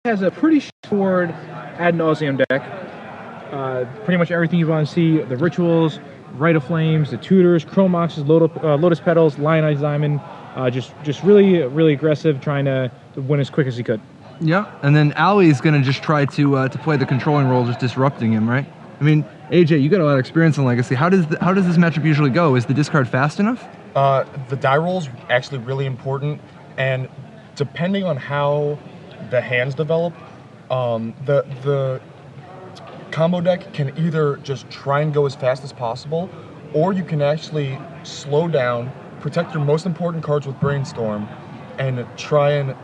has a pretty straightforward ad nauseum deck. Pretty much everything you want to see: the rituals, Rite of Flames, the tutors, Chrome Moxes, Lotus Petals, Lionized Diamond. Just really aggressive, trying to win as quick as he could. Yeah, and then Ali's going to just try to play the controlling role, just disrupting him, right? I mean, AJ, you got a lot of experience in Legacy. How does this matchup usually go? Is the discard fast enough? The die roll's actually really important, and depending on how the hands develop, the combo deck can either just try and go as fast as possible, or you can actually slow down, protect your most important cards with Brainstorm, and try and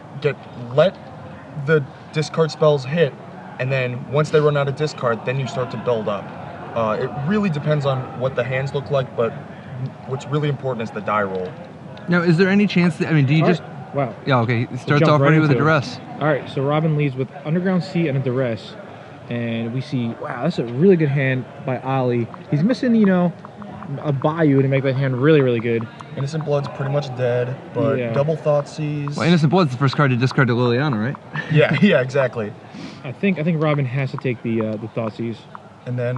let the discard spells hit, and then once they run out of discard, then you start to build up. It really depends on what the hands look like, but what's really important is the die roll. Now, is there any chance that, I mean, do you just... Wow. Yeah, okay, he starts off already with a duress. All right, so Robin leads with Underground Sea and a duress, and we see, wow, that's a really good hand by Ali. He's missing, you know, a Bayou to make that hand really good. Innocent Blood's pretty much dead, but double Thoughtseize. Well, Innocent Blood's the first card to discard to Liliana, right? Yeah, exactly. I think Robin has to take the Thoughtseize. And then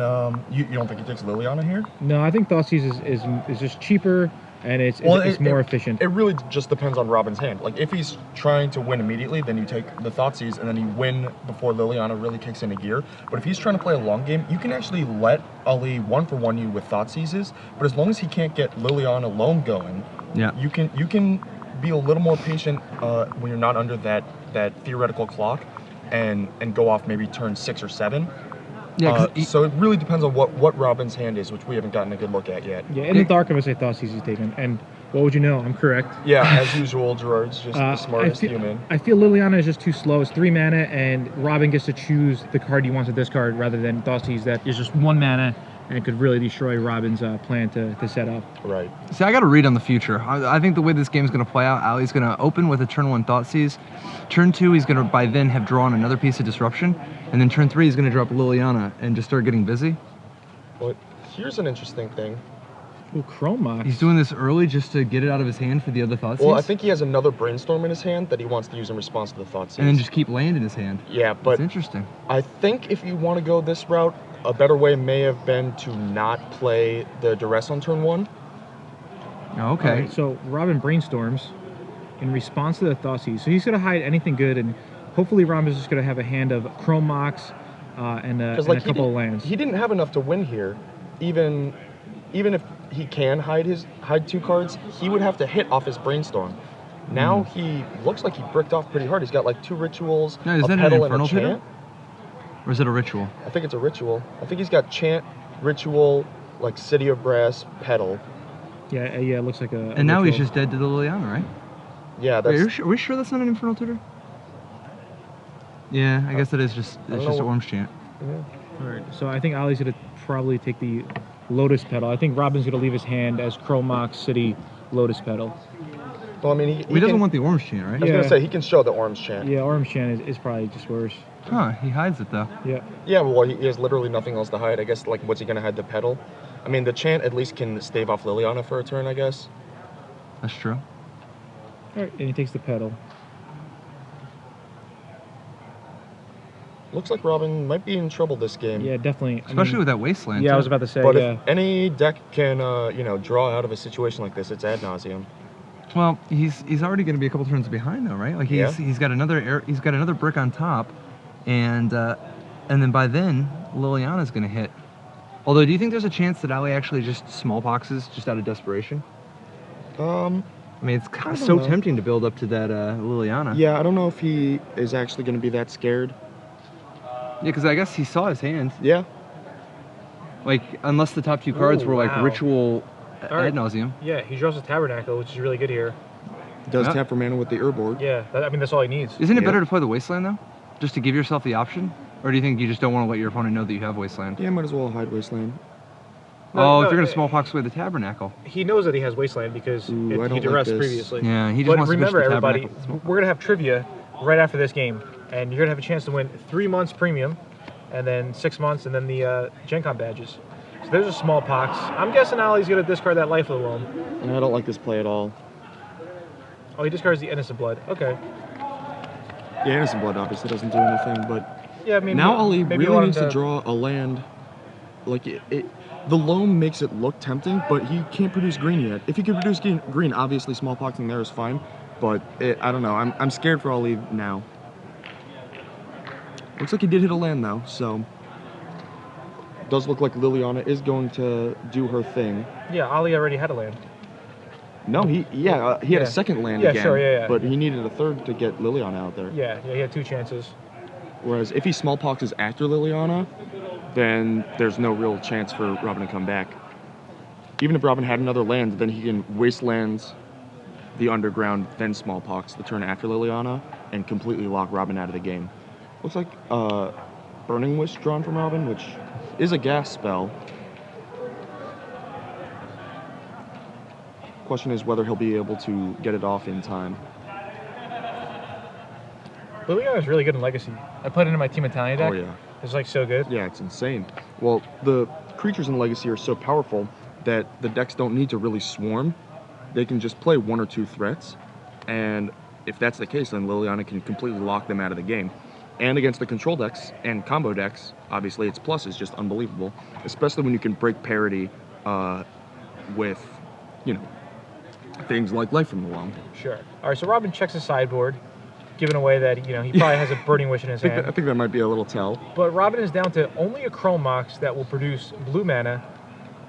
you don't think he takes Liliana here? No, I think Thoughtseize is just cheaper, and it's more efficient. It really just depends on Robin's hand. Like, if he's trying to win immediately, then you take the Thoughtseize, and then you win before Liliana really kicks into gear. But if he's trying to play a long game, you can actually let Ali 1-for-1 you with Thoughtseizes, but as long as he can't get Liliana alone going, you can be a little more patient when you're not under that theoretical clock, and go off maybe turn 6 or 7. Yeah, so it really depends on what Robin's hand is, which we haven't gotten a good look at yet. Yeah, in the dark, I'm going to say Thoughtseize is taken. And what would you know? I'm correct. Yeah, as usual, Gerard's just the smartest human. I feel Liliana is just too slow. It's 3 mana, and Robin gets to choose the card he wants to discard rather than Thoughtseize that is just 1 mana and could really destroy Robin's plan to set up. Right. See, I got to read on the future. I think the way this game's going to play out, Ali's going to open with a turn 1 Thoughtseize. Turn 2, he's going to by then have drawn another piece of disruption. And then turn 3, he's going to drop Liliana and just start getting busy. But here's an interesting thing. Ooh, Chrome Mox. He's doing this early just to get it out of his hand for the other Thoughtseize? Well, I think he has another Brainstorm in his hand that he wants to use in response to the Thoughtseize. And then just keep land in his hand. Yeah, but... That's interesting. I think if you want to go this route, a better way may have been to not play the duress on turn 1. Okay. Right, so Robin brainstorms in response to the Thoughtseize. So he's going to hide anything good, and hopefully Robin's just going to have a hand of Chrome Mox and a couple of lands. He didn't have enough to win here. Even if he can hide 2 cards, he would have to hit off his Brainstorm. Now he looks like he bricked off pretty hard. He's got like 2 rituals, a pedal, and a chant. Or is it a ritual? I think it's a ritual. I think he's got chant, ritual, like City of Brass, pedal. Yeah, it looks like a And now ritual. he's just dead to the Liliana, right? Yeah, that's... Wait, are we sure that's not an Infernal Tutor? Yeah, I guess it is just, it's just an Orange Chant. Yeah. Alright, so I think Ali's going to probably take the Lotus Petal. I think Robin's going to leave his hand as Chrome Mox City Lotus Petal. Well, I mean, he doesn't want the Orange Chant, right? I was going to say, he can show the Orange Chant. Yeah, Orange Chant is probably just worse. Huh, he hides it though. Yeah. Yeah, well, he has literally nothing else to hide. I guess, like, what's he going to hide? The pedal? I mean, the chant at least can stave off Liliana for a turn, I guess. That's true. Alright, and he takes the pedal. Looks like Robin might be in trouble this game. Yeah, definitely. Especially with that Wasteland. Yeah, too. I was about to say, but if any deck can, draw out of a situation like this, it's ad nauseum. Well, he's already going to be a couple turns behind though, right? Like he's got another brick on top, and then by then Liliana's going to hit. Although, do you think there's a chance that Ali actually just smallpoxes just out of desperation? I mean, it's kind of so tempting to build up to that Liliana. Yeah, I don't know if he is actually going to be that scared. Yeah, because I guess he saw his hand. Yeah. Like, unless the top 2 cards were like ritual ad nauseum. Yeah, he draws a Tabernacle, which is really good here. Does tap for mana with the Urborg. Yeah, that's all he needs. Isn't it better to play the Wasteland though? Just to give yourself the option? Or do you think you just don't want to let your opponent know that you have Wasteland? Yeah, might as well hide Wasteland. If you're going to smallpox away the Tabernacle. He knows that he has Wasteland because he duressed previously. Yeah, he just wants to remember, everybody, we're going to have trivia right after this game, and you're going to have a chance to win 3 months premium, and then 6 months, and then the Gen Con badges. So there's a smallpox. I'm guessing Ali's going to discard that Life of the Loam. I don't like this play at all. Oh, he discards the Innocent Blood. Okay. Yeah, Innocent Blood obviously doesn't do anything, but Yeah, I mean, now Ollie maybe really wanted needs to draw a land. Like the loam makes it look tempting, but he can't produce green yet. If he could produce green, obviously smallpoxing there is fine, but I don't know. I'm scared for Ollie now. Looks like he did hit a land though, so does look like Liliana is going to do her thing. Yeah, Ollie already had a land. No, he had a second land Yeah, again, sure, yeah. but he needed a third to get Liliana out there. Yeah, he had 2 chances. Whereas if he smallpoxes after Liliana, then there's no real chance for Robin to come back. Even if Robin had another land, then he can wasteland the underground, then smallpox the turn after Liliana, and completely lock Robin out of the game. Looks like Burning Wish drawn from Robin, which is a gas spell. Question is whether he'll be able to get it off in time. Liliana is really good in Legacy. I put it in my Team Italian deck. Oh yeah. It's like so good. Yeah, it's insane. Well, the creatures in Legacy are so powerful that the decks don't need to really swarm. They can just play 1 or 2 threats, and if that's the case, then Liliana can completely lock them out of the game. And against the control decks and combo decks, obviously its plus is just unbelievable, especially when you can break parity with, you know, things like Life from the Loam. Sure. All right, so Robin checks his sideboard, giving away that, you know, he probably has a Burning Wish in his hand. I think that might be a little tell. But Robin is down to only a Chrome Mox that will produce blue mana,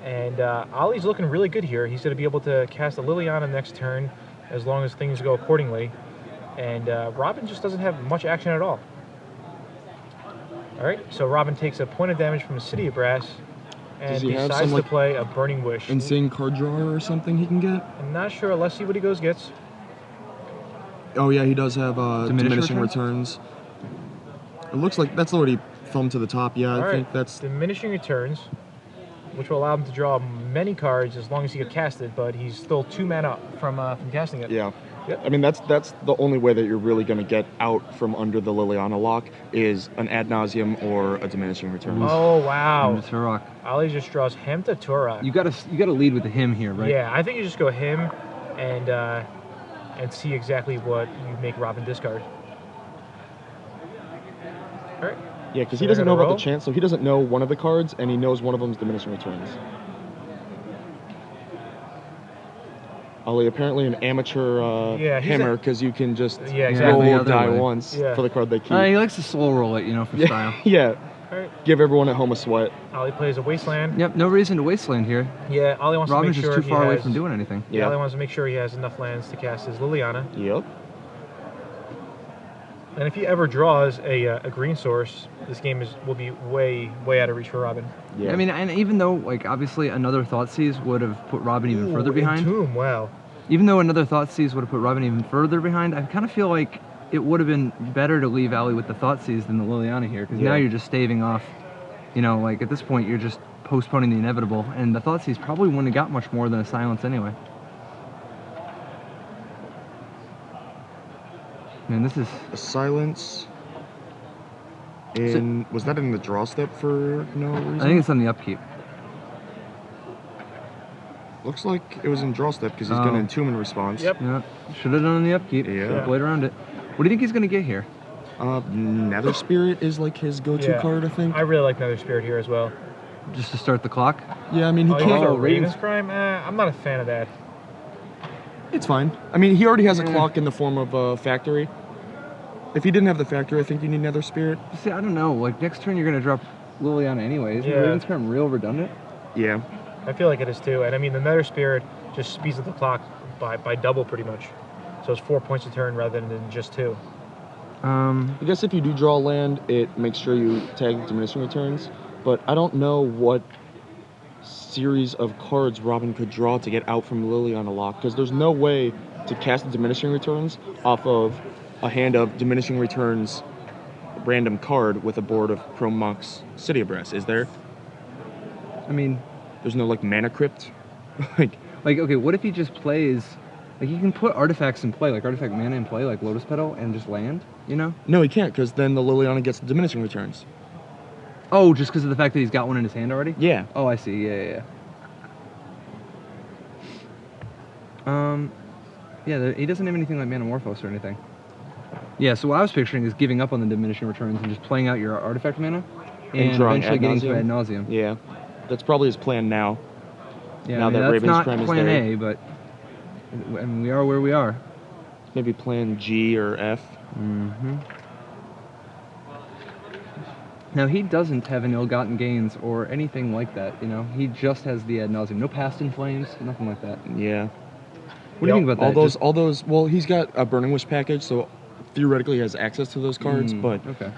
and Ollie's looking really good here. He's going to be able to cast a Liliana next turn as long as things go accordingly. And Robin just doesn't have much action at all. All right, so Robin takes a point of damage from the City of Brass and decides to play a Burning Wish. Insane card drawer or something he can get? I'm not sure. Let's see what he gets. Oh yeah, he does have diminishing returns. It looks like that's already thumbed to the top. Yeah, I think that's diminishing returns, which will allow him to draw many cards as long as he can cast it. But he's still 2 mana from casting it. Yeah. Yep. I mean, that's the only way that you're really going to get out from under the Liliana lock is an ad nauseum or a diminishing returns. Oh wow! Him to Turok. Ollie just draws him to Turok. You gotta lead with the him here, right? Yeah, I think you just go him, and see exactly what you make Robin discard. All right. Yeah, because he doesn't know about the chance, so he doesn't know one of the cards, and he knows one of them's diminishing returns. Ollie, apparently an amateur hammer, because you can just roll die once for the card they keep. He likes to slow roll it, you know, for style. Yeah. All right. Give everyone at home a sweat. Ollie plays a Wasteland. Yep, no reason to Wasteland here. Yeah, Ollie wants Robin's to make sure just too far away from doing anything. Yeah, Ollie wants to make sure he has enough lands to cast his Liliana. Yep. And if he ever draws a green source, this game will be way out of reach for Robin. Yeah. I mean, and even though, like, obviously another Thoughtseize would have put Robin even further behind. Entomb, wow. Even though another Thoughtseize would have put Robin even further behind, I kind of feel like it would have been better to leave Ollie with the Thoughtseize than the Liliana here, because now you're just staving off, you know, like at this point you're just postponing the inevitable, and the Thoughtseize probably wouldn't have got much more than a silence anyway. Man, this is a silence. Was that in the draw step for no reason? I think it's on the upkeep. Looks like it was in draw step because he's going to entomb in response. Yep. Yeah. Should have done on the upkeep. Yeah. Played around it. What do you think he's going to get here? Nether Spirit is like his go-to card, I think. I really like Nether Spirit here as well. Just to start the clock? Yeah, I mean, he can't. Oh, Raven's Crime? I'm not a fan of that. It's fine. I mean, he already has a clock in the form of a factory. If he didn't have the factory, I think you need Nether Spirit. See, I don't know. Like, next turn you're going to drop Liliana anyway. Isn't Raven's Crime real redundant? Yeah. I feel like it is too. And I mean, the Nether Spirit just speeds up the clock by double pretty much. So it's 4 points a turn rather than just 2. I guess if you do draw land, it makes sure you tag diminishing returns. But I don't know what series of cards Robin could draw to get out from Liliana lock, because there's no way to cast the diminishing returns off of a hand of diminishing returns random card with a board of Chrome Mox City of Brass, is there? I mean, there's no like mana crypt. like okay, what if he just plays, like he can put artifacts in play, like artifact mana in play, like Lotus Petal, and just land, you know? No, he can't, because then the Liliana gets the diminishing returns. Oh, just because of the fact that he's got one in his hand already? Yeah. Oh, I see. Yeah. Yeah, he doesn't have anything like Manamorphose or anything. Yeah, so what I was picturing is giving up on the diminishing returns and just playing out your artifact mana and drawing eventually ad getting to nauseam. ad nauseam. Yeah, that's probably his plan now. Yeah, Now I mean, that that's Raven's not Crime is plan there. A, but I mean, we are where we are. Maybe plan G or F. Mm-hmm. Now, he doesn't have an ill-gotten gains or anything like that, you know? He just has the ad nauseam. No past in flames, nothing like that. Yeah. What do you think about that? All those. Well, he's got a Burning Wish package, so theoretically he has access to those cards. But okay.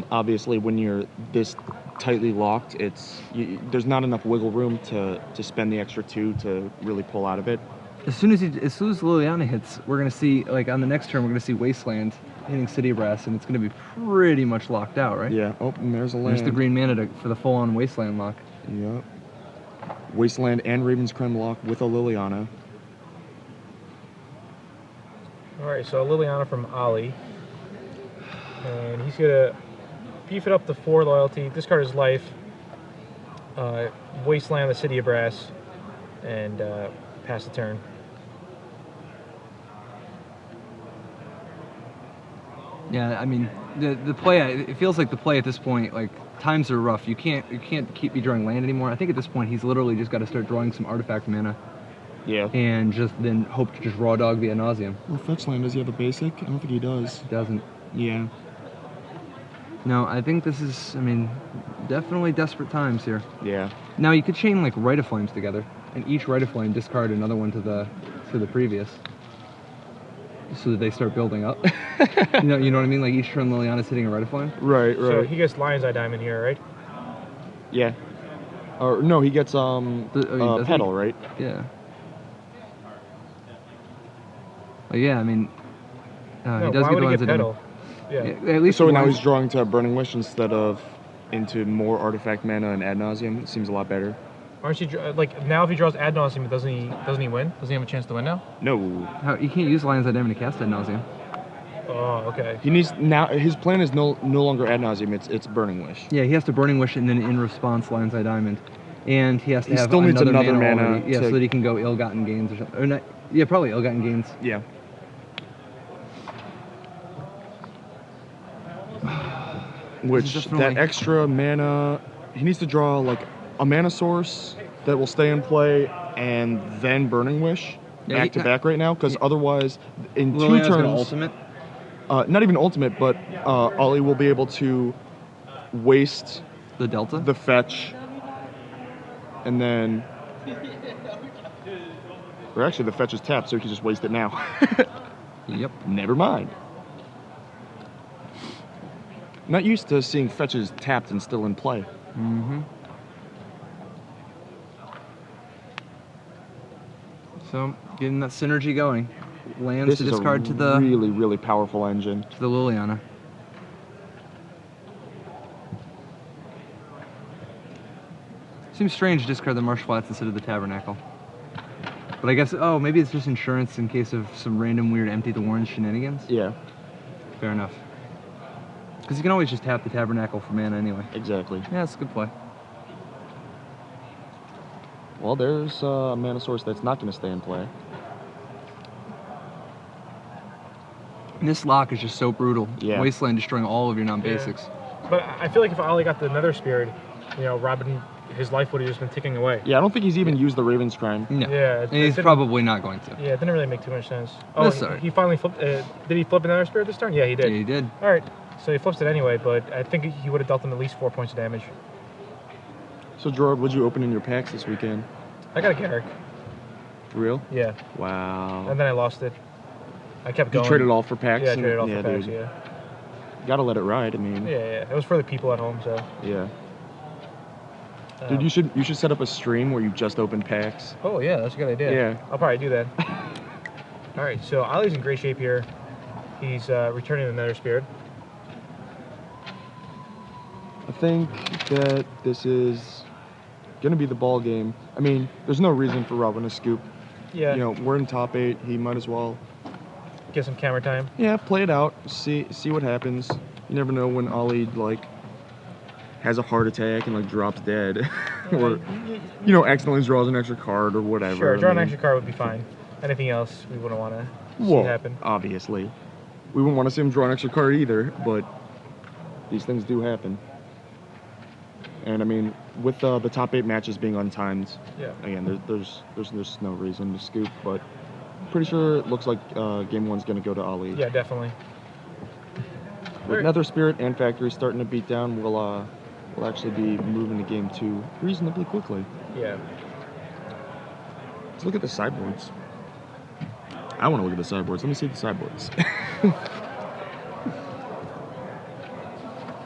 Obviously, when you're this tightly locked, there's not enough wiggle room to spend the extra 2 to really pull out of it. As soon as Liliana hits, we're gonna see, like, on the next turn, we're gonna see Wasteland hitting City Brass, and it's gonna be pretty much locked out, right? Yeah. Oh, and there's a land. There's the green mana for the full-on Wasteland lock. Yep. Wasteland and Raven's Crime lock with a Liliana. All right, so Liliana from Ollie, and he's gonna beef it up to 4 loyalty, discard his life, Wasteland the City of Brass, and pass the turn. Yeah, I mean, the play. It feels like the play at this point, like, times are rough. You can't keep me drawing land anymore. I think at this point he's literally just got to start drawing some artifact mana. Yeah. And just then hope to just raw dog the ad nauseam. Well, fetch land, does he have a basic? I don't think he does. He doesn't. Yeah. No, I think this is, I mean, definitely desperate times here. Yeah. Now you could chain like Rite of Flames together, and each Rite of Flame discard another one to the previous, so that they start building up. you know what I mean? Like each turn Liliana's hitting a Rite of Flame. Right. So he gets Lion's Eye Diamond here, right? Yeah. Or no, he gets Petal, right? Yeah. Well, yeah, I mean, No, he does why get would he Lion's get Eye Petal? Diamond. Yeah. At least So he now wants- he's drawing to Burning Wish instead of into more artifact mana and ad nauseum. It seems a lot better. Aren't you like now? If he draws ad nauseum, doesn't he win? Doesn't he have a chance to win now? No. You can't use Lion's Eye Diamond to cast ad nauseum. Oh, okay. He needs now. His plan is no longer ad nauseum. It's Burning Wish. Yeah, he has to Burning Wish and then in response Lion's Eye Diamond, and he has to He have still needs another mana already. Yeah, to- so that he can go ill-gotten gains or something. Or not, yeah, probably ill-gotten gains. Yeah. Which definitely- that extra mana, he needs to draw like a mana source that will stay in play and then Burning Wish Yeah, back to back right now, because otherwise in Liliana's 2 gonna turns, ultimate. not even ultimate, but Ollie will be able to waste The Delta. the fetch, and then, or actually the fetch is tapped, so he can just waste it now. Yep. Never mind. Not used to seeing fetches tapped and still in play. Mm-hmm. So getting that synergy going. Lands This to is discard a to the really, really powerful engine. Liliana. Seems strange to discard the Marsh Flats instead of the Tabernacle. But I guess, maybe it's just insurance in case of some random weird Empty the Warren shenanigans. Yeah, Fair enough. Because you can always just tap the Tabernacle for mana anyway. exactly. Yeah, that's a good play. Well, there's a mana source that's not going to stay in play. And this lock is just so brutal. Yeah. Wasteland destroying all of your non-basics. But I feel like if Ollie got the Nether Spirit, Robin, his life would have just been ticking away. Yeah, I don't think he's even used the Raven's Crime. No. Yeah, And he's probably not going to. Yeah, it didn't really make too much sense. Oh, That's all right. he finally flipped. Did he flip another Spirit this turn? Yeah, he did. Yeah, he did. All right, so he flips it anyway, but I think he would have dealt him at least 4 points of damage. So, Gerard, what'd you open in your packs this weekend? I got a Garrick. For real? Yeah, Wow. and then I lost it. I kept You going. traded all for packs? Yeah, I traded all for packs. Dude. Yeah. Gotta let it ride. I mean, Yeah. It was for the people at home, so. yeah. Dude, you should set up a stream where you just open packs. Oh yeah, that's a good idea. Yeah. I'll probably do that. All right, so Ollie's in great shape here. He's returning the Nether Spirit. I think that this is gonna be the ball game. I mean, there's no reason for Robin to scoop. Yeah. We're in top 8. He might as well. Get some camera time. Yeah, play it out. See what happens. You never know when Ollie has a heart attack and drops dead, or accidentally draws an extra card or whatever. Sure, draw an extra card would be fine. Anything else we wouldn't want to see happen. Obviously. We wouldn't want to see him draw an extra card either, but these things do happen. And I mean, with the top 8 matches being untimed, again, there's no reason to scoop, but pretty sure it looks like game 1's going to go to Ali. Yeah, definitely. With Nether Spirit and Factory starting to beat down, we'll actually be moving to game 2 reasonably quickly. Yeah. Let's look at the sideboards. I want to look at the sideboards. Let me see the sideboards.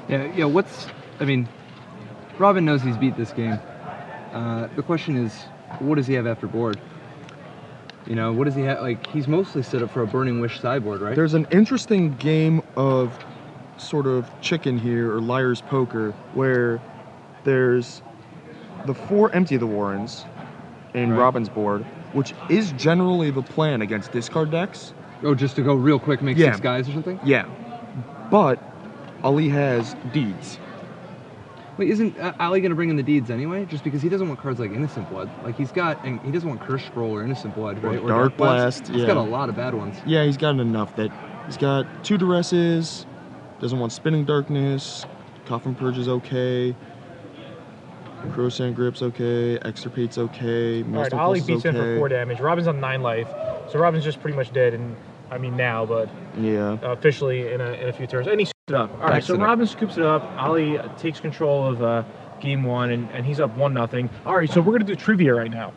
Yeah, I mean, Robin knows he's beat this game. The question is, what does he have after board? You know, what does he have? Like, he's mostly set up for a Burning Wish sideboard, right? There's an interesting game of sort of chicken here, or liar's poker, where there's the 4 Empty the Warrens in Robin's board, which is generally the plan against discard decks. Oh, just to go real quick, make 6 guys or something? Yeah. But Ali has Deeds. Wait, isn't Ali going to bring in the Deeds anyway? Just because he doesn't want cards like Innocent Blood. Like, he doesn't want Curse Scroll or Innocent Blood, right? Or Dark Blast. He's got a lot of bad ones. Yeah, he's got enough that he's got 2 Duresses, doesn't want Spinning Darkness, Coffin Purge is okay, Crowsand Grip's okay, Extirpate's okay, Alright, Ali beats him for 4 damage. Robin's on 9 life, so Robin's just pretty much dead, and I mean now, but officially in a few turns. And he scoops it up. Alright, so Robin scoops it up. Ali takes control of game 1, and he's up 1-0. Alright, so we're going to do trivia right now.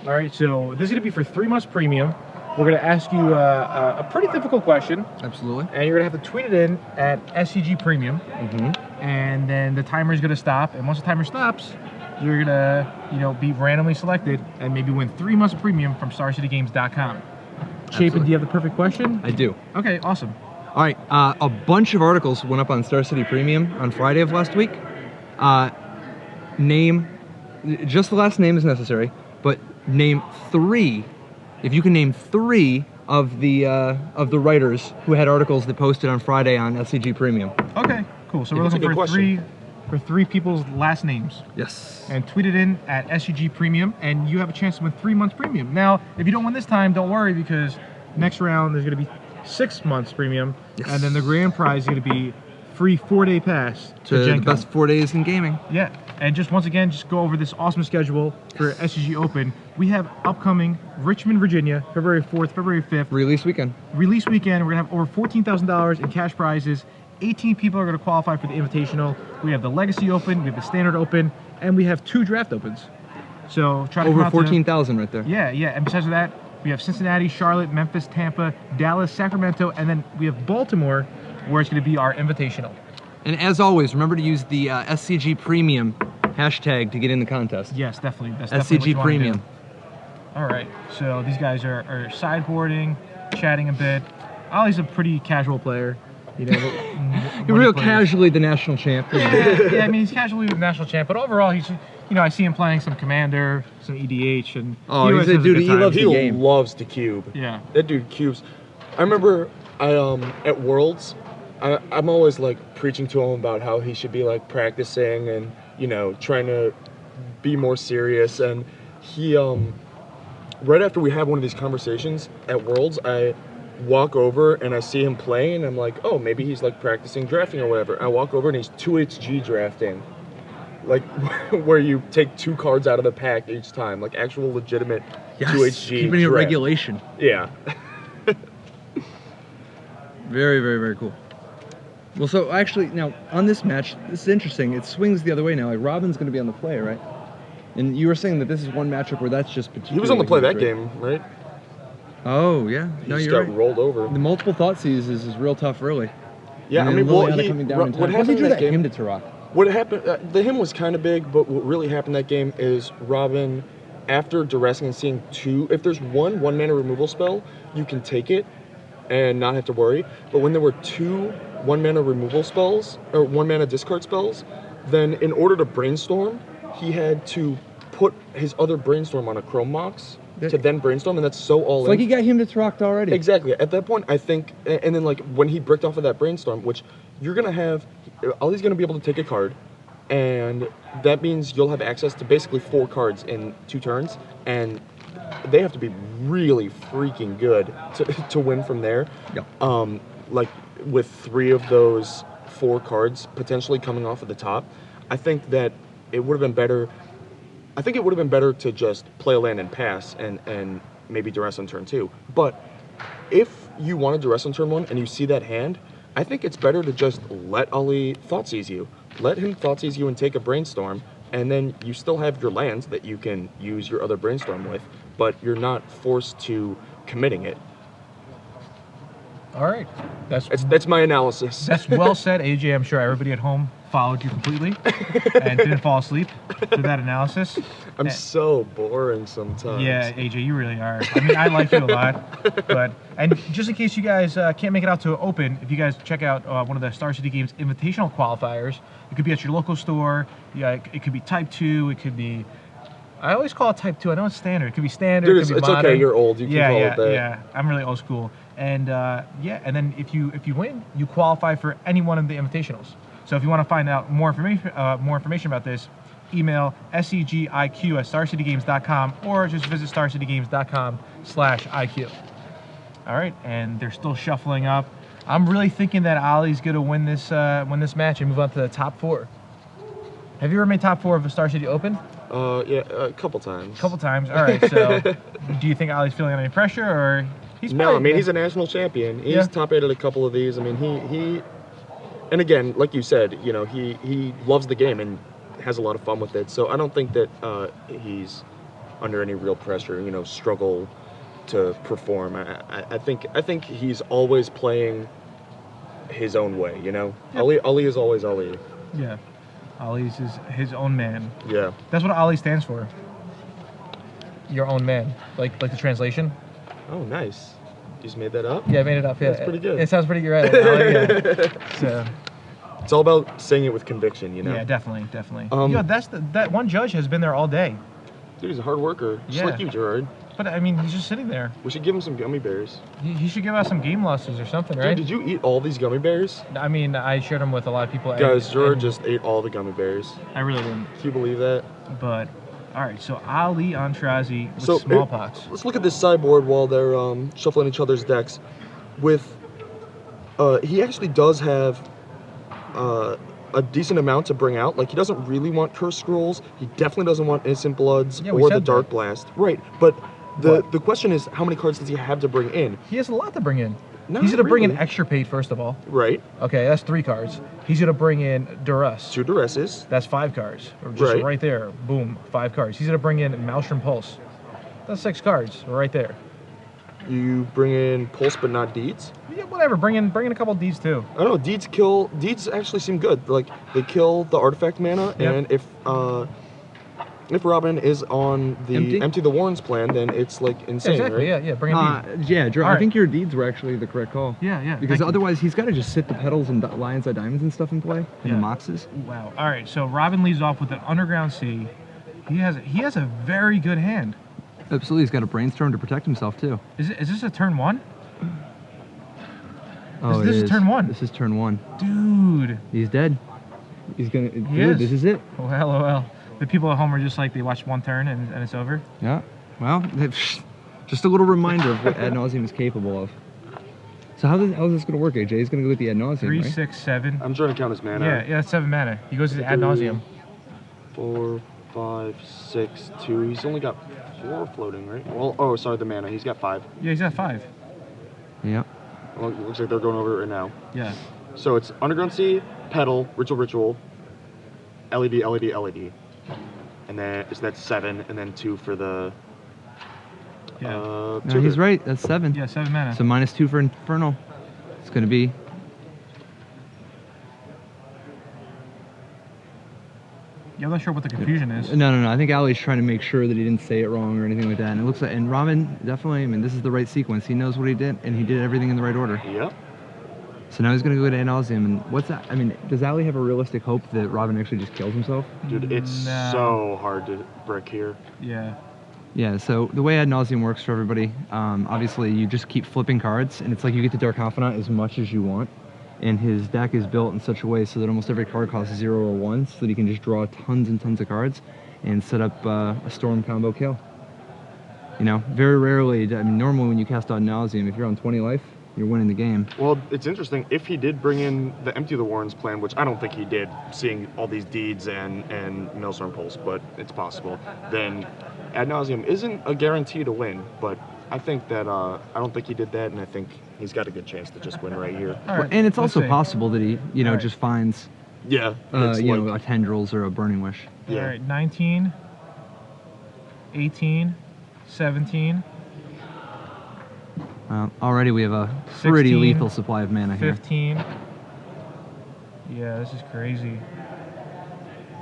Alright, so this is going to be for 3 months premium. We're going to ask you a pretty difficult question. Absolutely. And you're going to have to tweet it in at SCG Premium. And then the timer is going to stop. And once the timer stops, you're going to, be randomly selected and maybe win 3 months premium from StarCityGames.com. Chapin, do you have the perfect question? I do. Okay, awesome. All right, a bunch of articles went up on Star City Premium on Friday of last week. Just the last name is necessary, but name 3. If you can name 3 of the writers who had articles that posted on Friday on SCG Premium. Okay, cool. So we're looking for 3 people's last names. Yes. And tweet it in at SCG Premium, and you have a chance to win 3 months premium. Now, if you don't win this time, don't worry, because next round there's going to be 6 months premium, and then the grand prize is going to be free 4-day pass to the best 4 days in gaming. Yeah, and just once again, just go over this awesome schedule for SCG Open. We have upcoming Richmond, Virginia, February 4th, February 5th. Release weekend. Release weekend. We're going to have over $14,000 in cash prizes. 18 people are going to qualify for the Invitational. We have the Legacy Open, we have the Standard Open, and we have 2 Draft Opens. So try to over 14,000 right there. Yeah. And besides that, we have Cincinnati, Charlotte, Memphis, Tampa, Dallas, Sacramento, and then we have Baltimore, where it's going to be our Invitational. And as always, remember to use the SCG Premium hashtag to get in the contest. Yes, definitely. That's SCG Premium. All right, so these guys are sideboarding, chatting a bit. Ollie's a pretty casual player. Real casually the national champ. Yeah, I mean, he's casually the national champ, but overall, he's, I see him playing some Commander, some EDH, and he's a dude. He loves the game. He loves to cube. Yeah, that dude cubes. I remember at Worlds, I'm always like preaching to him about how he should be like practicing and trying to be more serious. And he right after we have one of these conversations at Worlds, I walk over and I see him playing, and I'm like, oh, maybe he's like practicing drafting or whatever. I walk over and he's 2HG drafting, like where you take 2 cards out of the pack each time, like actual legitimate 2HG. Keeping it regulation. Yeah. Very, very, very cool. Well, so actually, now on this match, this is interesting. It swings the other way now. Like Robin's going to be on the play, right? And you were saying that this is one matchup where that's just particularly. He was on the play that game, right? Oh yeah, no, you're right. He got rolled over. The multiple thought seizes is real tough early. Yeah, I mean, what happened in that game? Him to Turok. What happened? The him was kind of big, but what really happened that game is Robin, after duressing and seeing 2, if there's one mana removal spell, you can take it and not have to worry. But when there were 2 1-mana removal spells or 1-mana discard spells, then in order to brainstorm, he had to put his other brainstorm on a Chrome Mox to then brainstorm, and that's so all in. It's like he got him to Turok already. Exactly. At that point, I think, and then like when he bricked off of that brainstorm, which you're gonna have, Ollie's gonna be able to take a card, and that means you'll have access to basically 4 cards in 2 turns, and they have to be really freaking good to win from there. Yeah. like with 3 of those 4 cards potentially coming off at the top, I think that it would have been better. I think it would have been better to just play a land and pass and maybe duress on turn 2. But if you want to duress on turn 1 and you see that hand, I think it's better to just let Ali Thoughtseize you. Let him Thoughtseize you and take a brainstorm, and then you still have your lands that you can use your other brainstorm with, but you're not forced to committing it. All right, That's my analysis. That's well said, AJ. I'm sure everybody at home followed you completely and didn't fall asleep through that analysis. I'm so boring sometimes. Yeah, AJ, you really are. I mean, I like you a lot, and just in case you guys can't make it out to Open, if you guys check out one of the Star City Games Invitational qualifiers, it could be at your local store. Yeah, it could be Type 2. It could be. I always call it Type 2. I know it's standard. It could be standard. Dude, it could be it's modern. okay. You're old. You can call it that. Yeah. I'm really old school. And and then if you win, you qualify for any one of the invitationals. So if you want to find out more information about this, email SCGIQ@StarCityGames.com or just visit StarCityGames.com/IQ. All right, and they're still shuffling up. I'm really thinking that Ali's going to win this match and move on to the top 4. Have you ever made top 4 of a Star City Open? Yeah, a couple times. A couple times. All right. So, do you think Ali's feeling any pressure, or he's? No, I mean he's a national champion. He's top 8 at a couple of these. I mean he, and again, like you said, you know, he loves the game and has a lot of fun with it. So I don't think that he's under any real pressure. You know, struggle to perform. I think he's always playing his own way. You know, yep. Ali is always Ali. Yeah. Ali's his own man. Yeah. That's what Ali stands for. Your own man. Like the translation. Oh, nice. You just made that up? Yeah, I made it up. Yeah. That's pretty good. It sounds pretty good, right? Yeah. So. It's all about saying it with conviction, you know? Yeah, definitely. That one judge has been there all day. Dude, he's a hard worker. Just like you, Gerard. But, I mean, he's just sitting there. We should give him some gummy bears. He should give out some game losses or something, right? Dude, did you eat all these gummy bears? I mean, I shared them with a lot of people. Guys, Gerard just ate all the gummy bears. I really didn't. Can you believe that? But, all right, so Ali Aintrazi with smallpox. Let's look at this sideboard while they're shuffling each other's decks. He actually does have a decent amount to bring out. Like, he doesn't really want Curse Scrolls. He definitely doesn't want Innocent Bloods or the Dark Blast. Right, but the question is, how many cards does he have to bring in? He has a lot to bring in. Not He's going to bring in really. Extra Paid, first of all. Right. Okay, that's 3 cards. He's going to bring in Duress. 2 Duresses. That's 5 cards. Just right there. Boom, 5 cards. He's going to bring in Maelstrom Pulse. That's 6 cards right there. You bring in Pulse but not Deeds? Yeah, whatever. Bring in a couple Deeds too. I don't know. Deeds actually seem good. Like, they kill the artifact mana, and if Robin is on the Empty the Warrens plan, then it's like insane, exactly, right? Yeah, bring in Deeds. Yeah, Drew, I think your Deeds were actually the correct call. Yeah. Because otherwise he's got to just sit the petals and Lion's Eye Diamonds and stuff in play, and the Moxes. Wow. All right, so Robin leads off with an Underground Sea. He has a very good hand. Absolutely, he's got a Brainstorm to protect himself too. Is this a turn 1? Oh, this is turn 1. This is turn 1. Dude. He's dead. He's gonna. This is it. Well. The people at home are just like, they watch one turn and it's over. Yeah. Well, just a little reminder of what Ad Nauseam is capable of. So how is this going to work, AJ? He's going to go with the Ad Nauseam, 3, right? 6, 7. I'm trying to count his mana. Yeah, that's 7 mana. He goes to the Ad Nauseam. 4, 5, 6, 2. He's only got 4 floating, right? Well, sorry, the mana. He's got 5. Yeah, he's got 5. Yeah. Well, it looks like they're going over it right now. Yeah. So it's Underground Sea, Petal, Ritual, LED. And then that's 7, and then 2 for the. Yeah. No, he's right. That's 7. Yeah, 7 mana. So -2 for Infernal. It's going to be. Yeah, I'm not sure what the confusion is. No. I think Ali's trying to make sure that he didn't say it wrong or anything like that. And it looks like, and Robin definitely. I mean, this is the right sequence. He knows what he did, and he did everything in the right order. Yep. So now he's going to go to Ad Nauseam, and what's that? I mean, does Ali have a realistic hope that Robin actually just kills himself? Dude, it's so hard to brick here. Yeah. Yeah, so the way Ad Nauseam works for everybody, obviously you just keep flipping cards, and it's like you get the Dark Confidant as much as you want, and his deck is built in such a way so that almost every card costs 0 or 1, so that he can just draw tons and tons of cards and set up a Storm combo kill. You know, very rarely, I mean, normally when you cast Ad Nauseam, if you're on 20 life, you're winning the game. Well, it's interesting. If he did bring in the Empty the Warrens plan, which I don't think he did, seeing all these deeds and Maelstrom Pulse, but it's possible, then Ad Nauseam isn't a guarantee to win. But I think that I don't think he did that, and I think he's got a good chance to just win right here. All right, And it's let's also see. possible that he, you know, All right. just finds, Yeah, it's you like, know, a Tendrils or a Burning Wish. yeah. All right, 19, 18, 17, Already we have a pretty 16, lethal supply of mana here. 15. Yeah, this is crazy.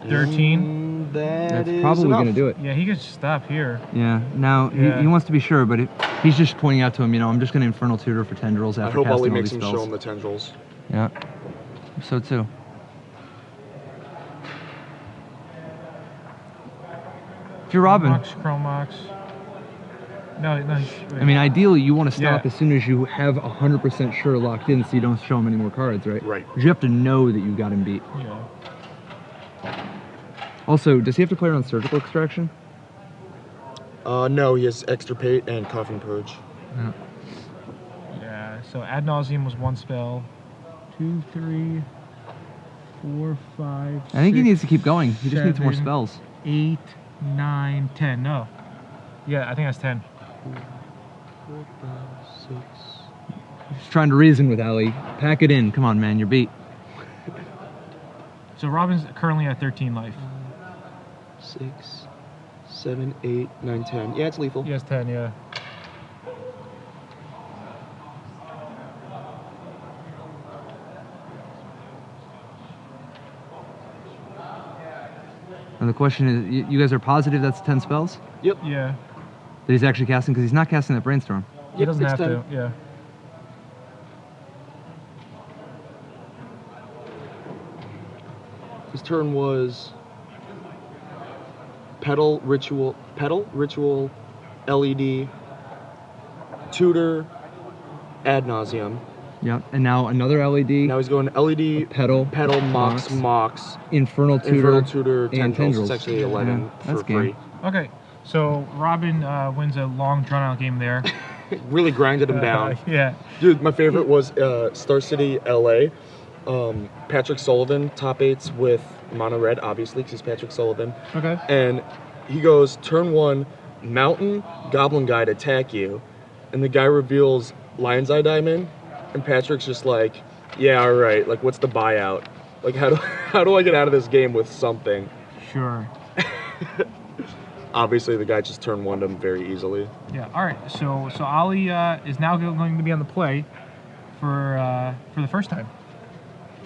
13. That's probably going to do it. Yeah, he could stop here. Yeah. Now Yeah. He wants to be sure, but he's just pointing out to him, you know, I'm just going to Infernal Tutor for Tendrils I after hope casting Ali all makes these him show spells. him the Tendrils. Yeah. So too. If you're Robin, Chromox. No. I mean, ideally you want to stop Yeah. as soon as you have 100% sure locked in, so you don't show him any more cards, right? Right. Because you have to know that you got him beat. Yeah. Also, does he have to play around Surgical Extraction? No, he has Extirpate and Coffin Purge. Yeah. Yeah. So Ad Nauseam was one spell. 2, 3, 4, 5. I think he 6, needs to keep going. He just needs more 7, spells. 8, 9, 10. No. Yeah, I think that's 10. 4, 5, 6. He's trying to reason with Ali. Pack it in. Come on, man. You're beat. So Robin's currently at 13 life. 6, 7, 8, 9, 10. Yeah, it's lethal. He has 10, yeah. And the question is, you guys are positive that's 10 spells Yep. Yeah. that he's actually casting? Because he's not casting that Brainstorm. He doesn't it's have 10. to, yeah. His turn was Petal, Ritual, LED, Tutor, Ad Nauseam. Yep. And now another LED. Now he's going LED, Petal, Mox, Mox, Infernal Tutor, Infernal Tutor, and Tendrils. Tendrils. It's actually 11 Yeah, that's for free. game. Okay. So Robin wins a long, drawn-out game there. Really grinded him down. Yeah. Dude, my favorite was Star City, LA. Patrick Sullivan, top 8s with mono red, obviously, because he's Patrick Sullivan. Okay. And he goes, turn 1, Mountain, Goblin Guide attack you. And the guy reveals Lion's Eye Diamond. And Patrick's just like, yeah, all right. Like, what's the buyout? Like, how do I get out of this game with something? Sure. Obviously, the guy just turned 1 to him very easily. Yeah. All right. So Ali is now going to be on the play for the first time.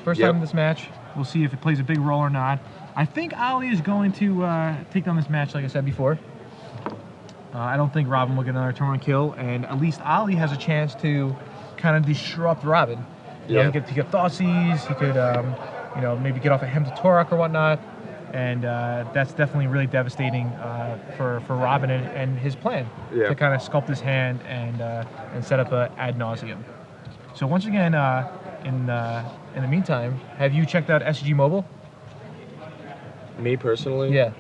First Yep. time in this match. We'll see if it plays a big role or not. I think Ali is going to take down this match, like I said before. I don't think Robin will get another turn 1 kill, and at least Ali has a chance to kind of disrupt Robin. You know, Yeah. he could Thoughtseize, he could, you know, maybe get off a Hem to Torok or whatnot, and that's definitely really devastating for Robin and his plan Yeah. to kind of sculpt his hand and set up a Ad Nauseam. So once again, in the meantime, have you checked out SCG Mobile? Me personally? Yeah.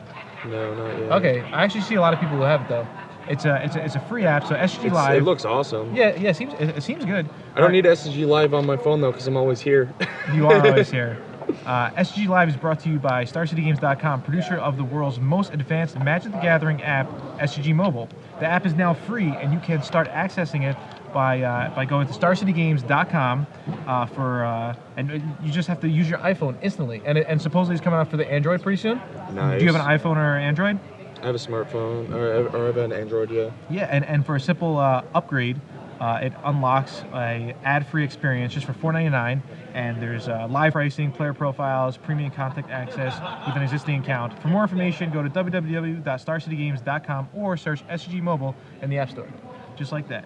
No, not yet. Okay. I actually see a lot of people who have it though. It's a free app, so SCG Live. It looks awesome. Yeah. It seems good. I don't need SCG Live on my phone, though, because I'm always here. You are always here. SCG Live is brought to you by StarCityGames.com, producer of the world's most advanced Magic the Gathering app, SCG Mobile. The app is now free, and you can start accessing it by going to StarCityGames.com and you just have to use your iPhone instantly. And supposedly it's coming out for the Android pretty soon. Nice. Do you have an iPhone or Android? I have a smartphone, or I have an Android, yeah. Yeah, and for a simple upgrade, it unlocks a ad-free experience just for $4.99, and there's live pricing, player profiles, premium contact access with an existing account. For more information, go to www.starcitygames.com or search SCG Mobile in the App Store, just like that.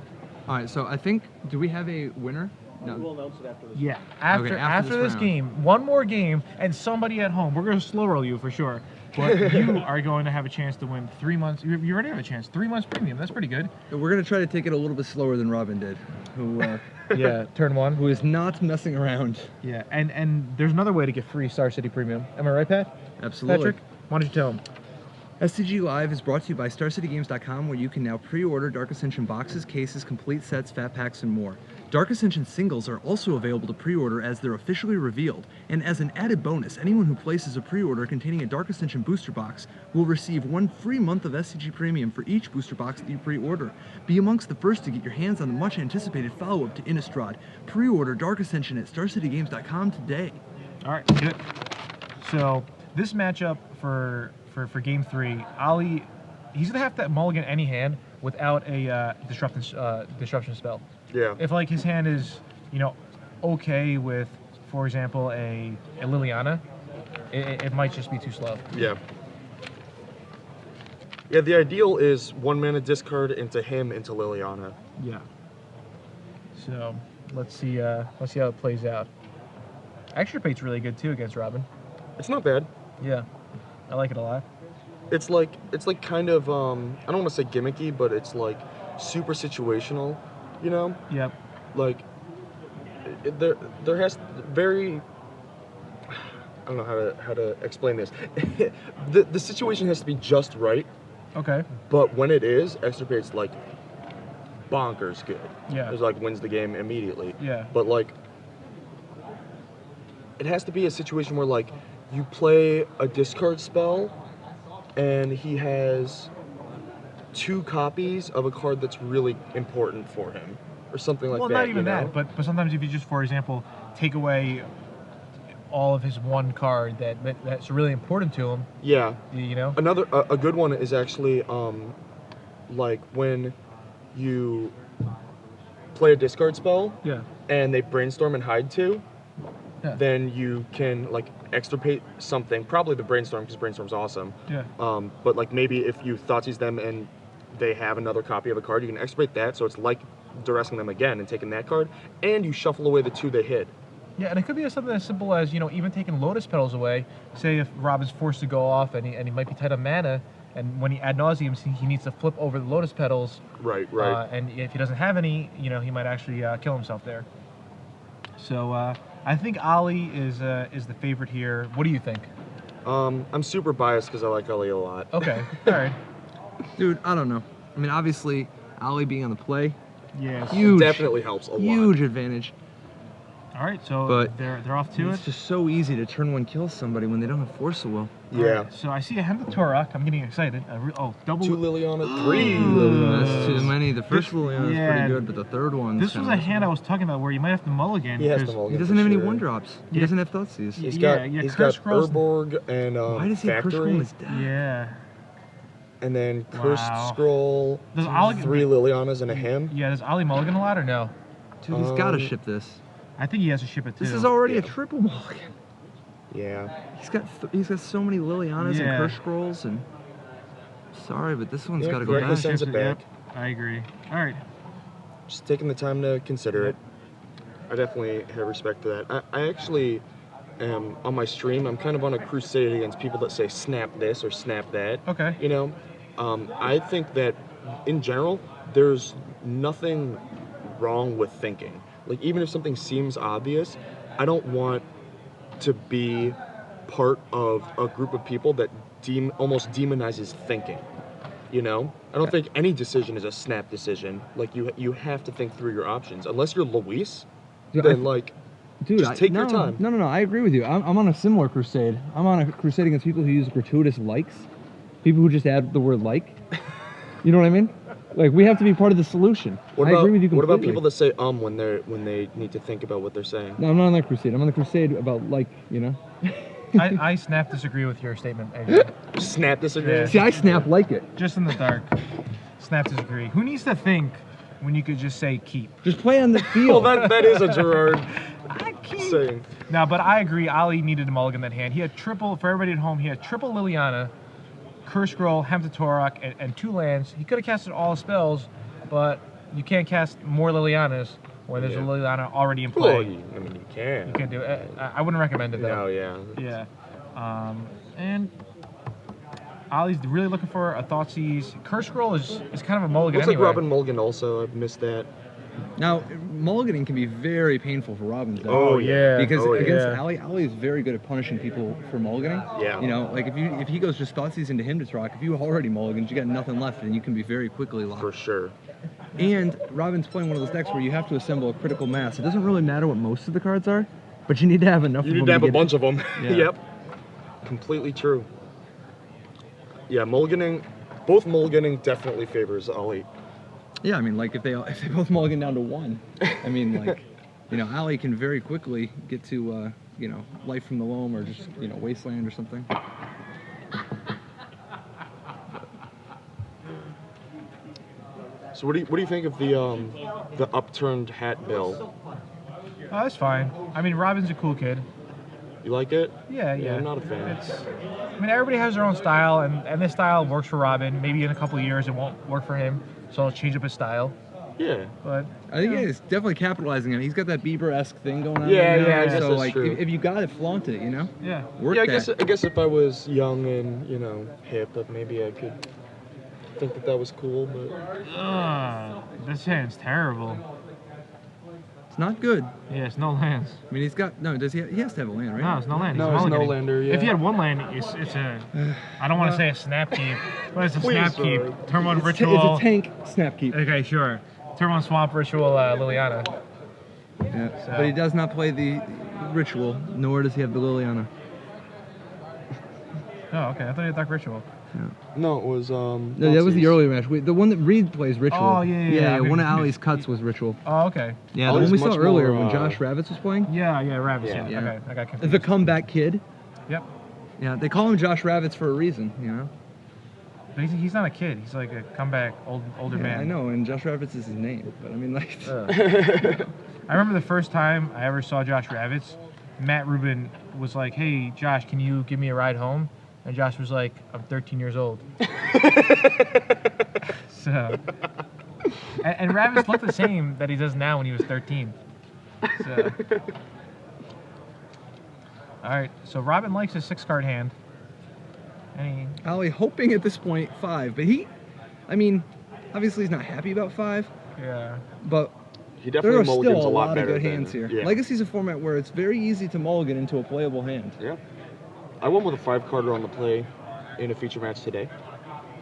All right, so I think, do we have a winner? No. We'll announce it after this. Yeah, Okay, after after this this round. game, one more game, and somebody at home. We're going to slow roll you for sure. But you are going to have a chance to win 3 months. You already have a chance. 3 months premium. That's pretty good. We're going to try to take it a little bit slower than Robin did, who Yeah, turn 1. who is not messing around. Yeah, and there's another way to get free Star City Premium. Am I right, Pat? Absolutely. Patrick, why don't you tell him? SCG Live is brought to you by StarCityGames.com, where you can now pre-order Dark Ascension boxes, cases, complete sets, fat packs, and more. Dark Ascension singles are also available to pre-order as they're officially revealed, and as an added bonus, anyone who places a pre-order containing a Dark Ascension booster box will receive 1 free month of SCG Premium for each booster box that you pre-order. Be amongst the first to get your hands on the much-anticipated follow-up to Innistrad. Pre-order Dark Ascension at StarCityGames.com today. All right, good. So this matchup for Game 3, Ali, he's gonna have to mulligan any hand without a disruption spell. Yeah. If like his hand is, you know, okay with, for example, a Liliana, it might just be too slow. Yeah. Yeah, the ideal is 1 mana discard into him into Liliana. Yeah. So let's see how it plays out. Extirpate's really good too against Robin. It's not bad. Yeah, I like it a lot. It's like kind of I don't want to say gimmicky, but it's like super situational, you know? Yep. Like there has very, I don't know how to explain this. the situation has to be just right. Okay. But when it is, Extirpate's like bonkers good. Yeah. It's like wins the game immediately. Yeah. But like it has to be a situation where like you play a discard spell and he has 2 copies of a card that's really important for him or something like that. Well, not even you know? that, but sometimes if you just, for example, take away all of his one card that's really important to him. Yeah. You know? Another a good one is actually like when you play a discard spell Yeah. and they brainstorm and hide 2. Yeah. Then you can like extirpate something, probably the brainstorm because brainstorm's awesome. Yeah. But like maybe if you Thoughtseize them and they have another copy of a card, you can extirpate that, so it's like duressing them again and taking that card, and you shuffle away the 2 they hid. Yeah, and it could be something as simple as, you know, even taking Lotus Petals away. Say if Robin's forced to go off and he might be tight on mana, and when he ad nauseam, he needs to flip over the Lotus Petals. Right. And if he doesn't have any, you know, he might actually kill himself there. So I think Ali is the favorite here. What do you think? I'm super biased because I like Ali a lot. Okay, all right. Dude, I don't know. I mean, obviously, Ali being on the play, Yeah. huge, Definitely helps a lot. huge advantage. All right, so But they're off to It's it. just so easy to turn 1 kill somebody when they don't have Force of Will. Yeah. All right, so I see a Hem of Torok. I'm getting excited. Double. 2 Liliana, 3 That's Liliana. too many. The first Liliana is yeah. pretty good, but the third one. This was a hand I was talking about where you might have to mulligan. He has to 'cause- mulligan. He doesn't for have any sure. 1-drops. He Yeah. doesn't have Thoughtseize. He's Yeah, got yeah, he's Curse got Scrolls- Urborg and Why does he have Curse Scroll in Factory, his deck? Yeah. and then Cursed Wow. Scroll, Does Ali- 3 Lilianas and a him. Yeah, does Ali mulligan a lot or no? Dude, he's got to ship this. I think he has to ship it too. This is already a triple mulligan. Yeah. He's got so many Lilianas Yeah. and Curse Scrolls, and sorry, but this one's Yeah, got to go correctly back. sends it back. Yep, I agree. All right. Just taking the time to consider it. I definitely have respect to that. I actually am on my stream. I'm kind of on a crusade against people that say snap this or snap that. Okay. You know, I think that in general, there's nothing wrong with thinking. Like even if something seems obvious, I don't want to be part of a group of people that almost demonizes thinking. You know, I don't think any decision is a snap decision. Like you have to think through your options. Unless you're Luis, Dude, then like just take your time. No, I agree with you. I'm on a similar crusade. I'm on a crusade against people who use gratuitous likes. People who just add the word like. You know what I mean? Like we have to be part of the solution. What I about, agree with you what completely. about people that say when they need to think about what they're saying? No, I'm not on that crusade. I'm on the crusade about like, you know. I snap disagree with your statement, AJ. Snap disagree. Yeah. See, I snap like it. Just in the dark. Snap disagree. Who needs to think when you could just say keep? Just play on the field. Well, that is a Gerard I keep. saying. No, but I agree. Ali needed a mulligan that hand. He had triple, for everybody at home, he had triple Liliana, Curse Scroll, Hem to Torok, and 2 lands. He could have casted all his spells, but you can't cast more Lilianas when there's a Liliana already in play. Well, I mean, you can. You can't do it. I wouldn't recommend it, though. No, yeah. Yeah. And Ali's really looking for a Thoughtseize. Curse Scroll is kind of a mulligan Looks anyway. like Robin Mulligan also. I've missed that. Now, mulliganing can be very painful for Robin's deck. Oh, yeah. Because Oh, yeah. against Ali is very good at punishing people for mulliganing. Yeah. You know, like if he goes just Thoughtseize into him to Trock, if you already mulliganed, you got nothing left, and you can be very quickly locked. For sure. And Robin's playing one of those decks where you have to assemble a critical mass. It doesn't really matter what most of the cards are, but you need to have enough of them. You need to have a bunch it. of them. Yeah. Yep. Completely true. Yeah, mulliganing, both mulliganing definitely favors Ali. Yeah, I mean, like if they both mulligan down to 1, I mean, like, you know, Ali can very quickly get to, you know, Life from the Loam or just, you know, Wasteland or something. So what do you think of the upturned hat bill? Oh, that's fine. I mean, Robin's a cool kid. You like it? Yeah. I'm not a fan. I mean, everybody has their own style, and this style works for Robin. Maybe in a couple of years it won't work for him, so I'll change up his style. Yeah. But I think he's definitely capitalizing on it. He's got that Bieber-esque thing going on. Yeah, right now, yeah, I guess so that's like, true. if you got it, flaunt it, you know? Yeah. Work Yeah, that. I guess if I was young and, you know, hip, maybe I could think that was cool, but This hand's terrible. It's not good. Yeah, it's no lands. I mean, he's got, no, does he has to have a land, right? No, it's no land. No, He's it's no mulliganing. lander, yeah. If he had one land, it's a. I don't want to say a snap keep, but it's a Please, snap keep. Turn one It's ritual. a tank snap keep. Okay, sure. Turn one swamp ritual Liliana. Yeah. So- But he does not play the ritual, nor does he have the Liliana. Oh, okay. I thought you had Dark Ritual. no, it was No, that was the Nazis. earlier match. The one that Reed plays ritual. Oh, yeah. One of Ali's cuts was ritual. Oh, okay. Yeah, the Ali's one we saw much earlier more, when Josh Ravitz was playing. Yeah, Ravis. Yeah. Yeah. Okay, I got confused. The comeback kid. Yep. Yeah, they call him Josh Ravitz for a reason, you know? But he's not a kid. He's like a comeback older Yeah, man. I know, and Josh Ravitz is his name, but I mean, like, I remember the first time I ever saw Josh Ravitz, Matt Rubin was like, "Hey, Josh, can you give me a ride home?" And Josh was like, "I'm 13 years old." So, and Ravitz looked the same that he does now when he was 13. So, all right. So Robin likes his 6-card hand. Any? Ali hoping at this point 5, but I mean, obviously he's not happy about 5, Yeah. but He there definitely are still mulligans a a lot lot of better good than, hands here. Yeah. Legacy's a format where it's very easy to mulligan into a playable hand. Yeah. I went with a 5-carder on the play in a feature match today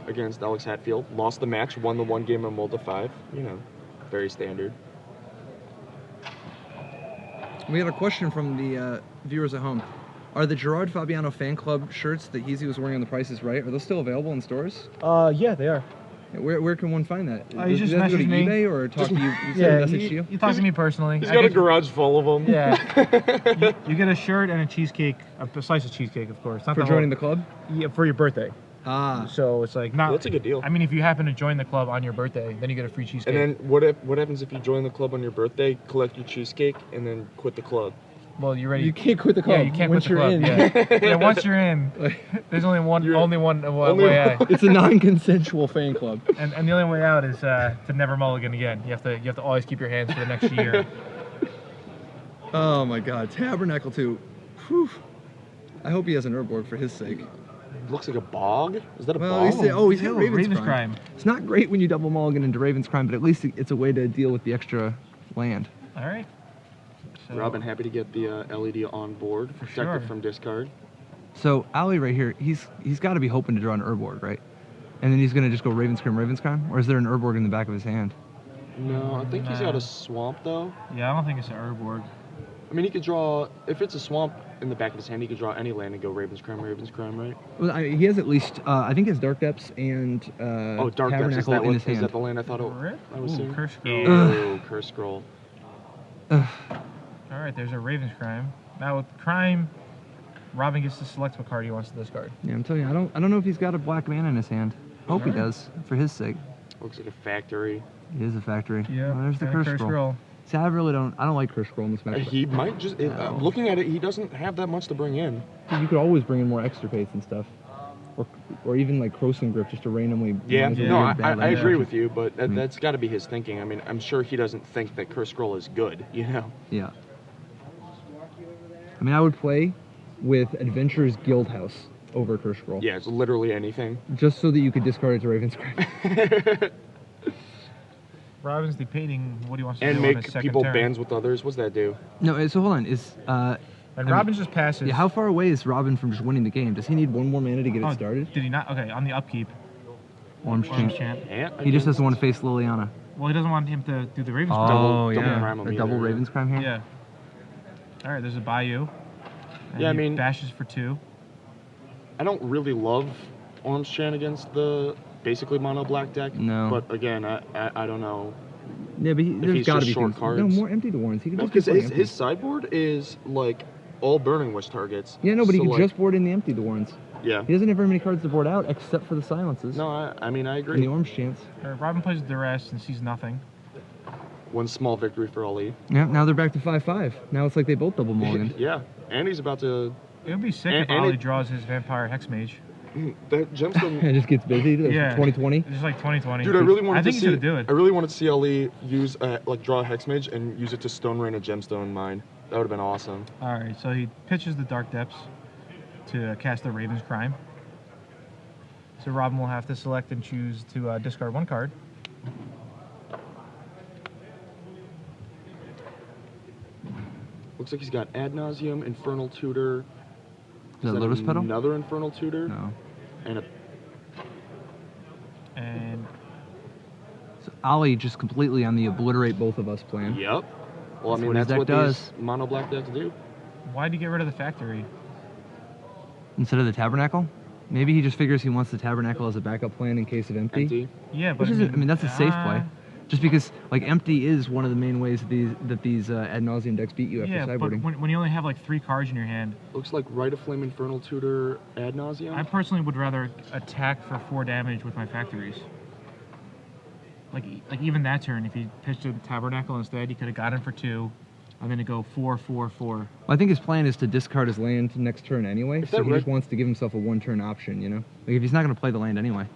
against Alex Hatfield. Lost the match, won the 1 game and mulled to 5. You know, very standard. We had a question from the viewers at home. Are the Gerard Fabiano fan club shirts that Heezy was wearing on The Price is Right, are those still available in stores? Yeah, they are. Where can one find that? You just Does that go to message me. eBay or talk to you? Yeah, Message to you? you talk to me personally. He's I got a get- garage full of them. Yeah. you get a shirt and a cheesecake, a slice of cheesecake, of course. Not For the joining the whole, club? Yeah, for your birthday. Ah. So it's like not. That's a good deal. I mean, if you happen to join the club on your birthday, then you get a free cheesecake. And then what happens if you join the club on your birthday, collect your cheesecake, and then quit the club? well, you're ready. You can't quit the club. Yeah, you can't once quit the you're club. in. Yeah. Yeah, once you're in, there's only one Only way out. It's a non-consensual fan club. And the only way out is to never mulligan again. You have to always keep your hands for the next year. Oh my God, Tabernacle 2. Whew. I hope he has an Urborg for his sake. Looks like a bog. Is that a Well, bog? he's got Ew, Raven's, Crime. Crime. It's not great when you double mulligan into Raven's Crime, but at least it's a way to deal with the extra land. All right. So, Robin, happy to get the LED on board, protected sure. from discard. So Ali right here, he's got to be hoping to draw an Urborg, right? And then he's gonna just go Raven's Crime, or is there an Urborg in the back of his hand? No, I think he's got a swamp though. Yeah, I don't think it's an Urborg. I mean, he could draw, if it's a swamp in the back of his hand, he could draw any land and go Raven's Crime, right? Well, he has at least, I think he has Dark Depths and Oh, Dark Depths, Tabernacle in his is hand. that the land I thought it Rip? I was Ooh, seeing? Curse Scroll. Ew, Curse Scroll. All right, there's a Raven's Crime. Now with Crime, Robin gets to select what card he wants to discard. Yeah, I'm telling you, I don't know if he's got a black mana in his hand. Hope he Alright. does, for his sake. Looks like a factory. It is a factory. Yeah, Well, there's the Curse Scroll. See, I don't like Curse Scroll in this match. He might just, No. looking at it, he doesn't have that much to bring in. You could always bring in more extirpates and stuff. Or even like Croson Grip just to randomly... Yeah, minus a no, weird bad I land. agree with you, but mean- that's got to be his thinking. I mean, I'm sure he doesn't think that Curse Scroll is good, you know? Yeah. I mean, I would play with Adventurer's Guildhouse over Curse Scroll. Yeah, it's literally anything. Just so that you could discard it to Raven's Crime. Robin's debating what he wants to And do on his make second people turn. bands with others. What's that do? No, so hold on. And Robin just passes. Yeah, how far away is Robin from just winning the game? Does he need one more mana to get it Oh, started? Did he not? Okay, on the upkeep. Orange Orange Champ. Champ. Yeah, He just doesn't want to face Liliana. Well, he doesn't want him to do the Ravens Crime. Oh, double yeah. crime him A either, double yeah. Ravens crime here? Yeah. All right, there's a Bayou. And Yeah, I he mean- bashes for 2. I don't really love Ormstrand against the basically mono black deck. No. But again, I don't know. Yeah, but there's he's got to just be short things. cards. No, more empty Warrens. He can No, just keep because playing his empty. sideboard is like all Burning Wish targets. Yeah, no, but he So, can like, just board in the empty Warrens. Yeah. He doesn't have very many cards to board out except for the silences. No, I mean, I And the agree. Orm's chance. All right, Robin plays Duress and sees nothing. One small victory for Ali. Yeah, now they're back to 5-5. Now it's like they both double mulliganed. Yeah, and he's about to. It would be sick And- if and Ollie it- draws his Vampire Hex Mage. That gemstone. It just gets busy. There's Yeah. 2020. Just like 2020. Dude, I really wanted I think to he's see. gonna do it. I really wanted to see Ali use like draw a hex mage and use it to stone rain a gemstone mine. That would have been awesome. All right, so he pitches the Dark Depths to cast the Raven's Crime. So Robin will have to select and choose to discard 1 card. Looks like he's got Ad Nauseum, Infernal Tutor. Is that Lotus Petal? Another Infernal Tutor. No. And a And So Ali just completely on the obliterate both of us plan. yep. Well, I That's mean what his that's deck what does. these mono black decks do. why'd he get rid of the Factory? Instead of the Tabernacle? Maybe he just figures he wants the Tabernacle as a backup plan in case of empty. Empty. Yeah, but Which isn't, I mean, that's a safe play. Just because, like, empty is one of the main ways that these ad nauseum decks beat you after Yeah, but sideboarding. when you only have like 3 cards in your hand, Looks like Rite of Flame, Infernal Tutor, Ad Nauseum. I personally would rather attack for 4 damage with my Factories. Like even that turn, if he pitched a Tabernacle instead, he could have got him for 2, and then to go 4, 4, 4. Well, I think his plan is to discard his land next turn anyway, If so that he just red- wants to give himself a 1-turn option, you know? Like, if he's not going to play the land anyway.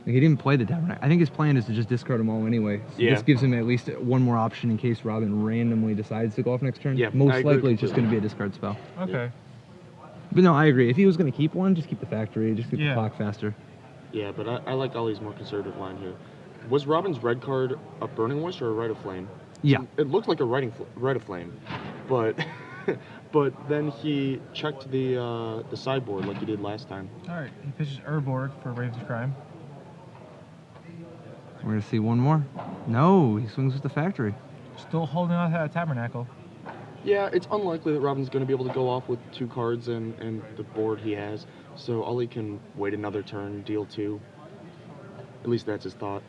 Like, he didn't play the Tabernacle. I think his plan is to just discard them all anyway. So Yeah. this gives him at least one more option in case Robin randomly decides to go off next turn. Yeah, I Most agree likely it's just going completely. to be a discard spell. Okay. But no, I agree. If he was going to keep one, just keep the Factory, just keep Yeah. the clock faster. Yeah, but I like Ollie's more conservative line here. Was Robin's red card a Burning Wish or a Rite of Flame? Yeah. It looked like a Rite of Flame, but but then he checked the sideboard like he did last time. All right, he pitches Urborg for Raven's Crime. We're going to see one more. No, he swings with the Factory. Still holding on to that Tabernacle. Yeah, it's unlikely that Robin's going to be able to go off with 2 cards and the board he has, so Ollie can wait another turn, deal 2. At least that's his thought.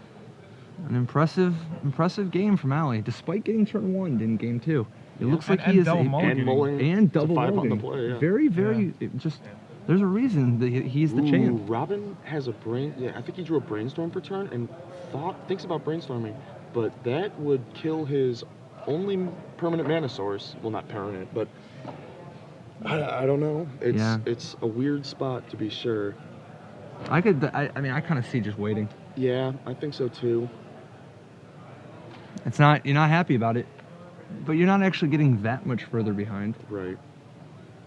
An impressive game from Ali, despite getting turn 1 in game 2. It looks like and he is double a mulliganing. And mulling and to double 5 on the mulliganing. play. Yeah. Very, it just there's a reason that he's the Ooh, champ. Robin has a brain. Yeah, I think he drew a brainstorm per turn and thinks about brainstorming, but that would kill his only permanent mana source. Well, not permanent, but I don't know. It's a weird spot to be sure. I mean, I kind of see just waiting. Yeah, I think so too. It's not, you're not happy about it, but you're not actually getting that much further behind. Right.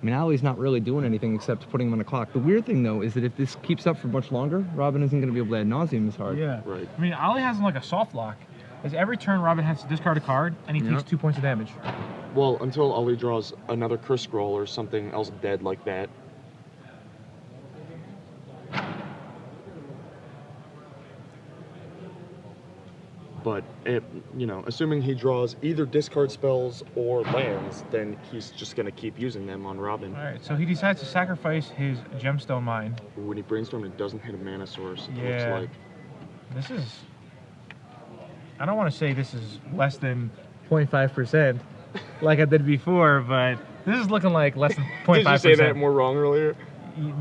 I mean, Ali's not really doing anything except putting him on the clock. The weird thing, though, is that if this keeps up for much longer, Robin isn't going to be able to ad nauseum as hard. Yeah. Right. I mean, Ollie has him like a soft lock. Is every turn Robin has to discard a card, and he takes 2 points of damage. Well, until Ollie draws another curse scroll or something else dead like that. But, assuming he draws either discard spells or lands, then he's just going to keep using them on Robin. All right, so he decides to sacrifice his Gemstone Mine. When he brainstorms, it doesn't hit a mana source, it Yeah. looks like. This is... I don't want to say this is less than 0.5%, like I did before, but this is looking like less than 0.5%. Did you say that more wrong earlier?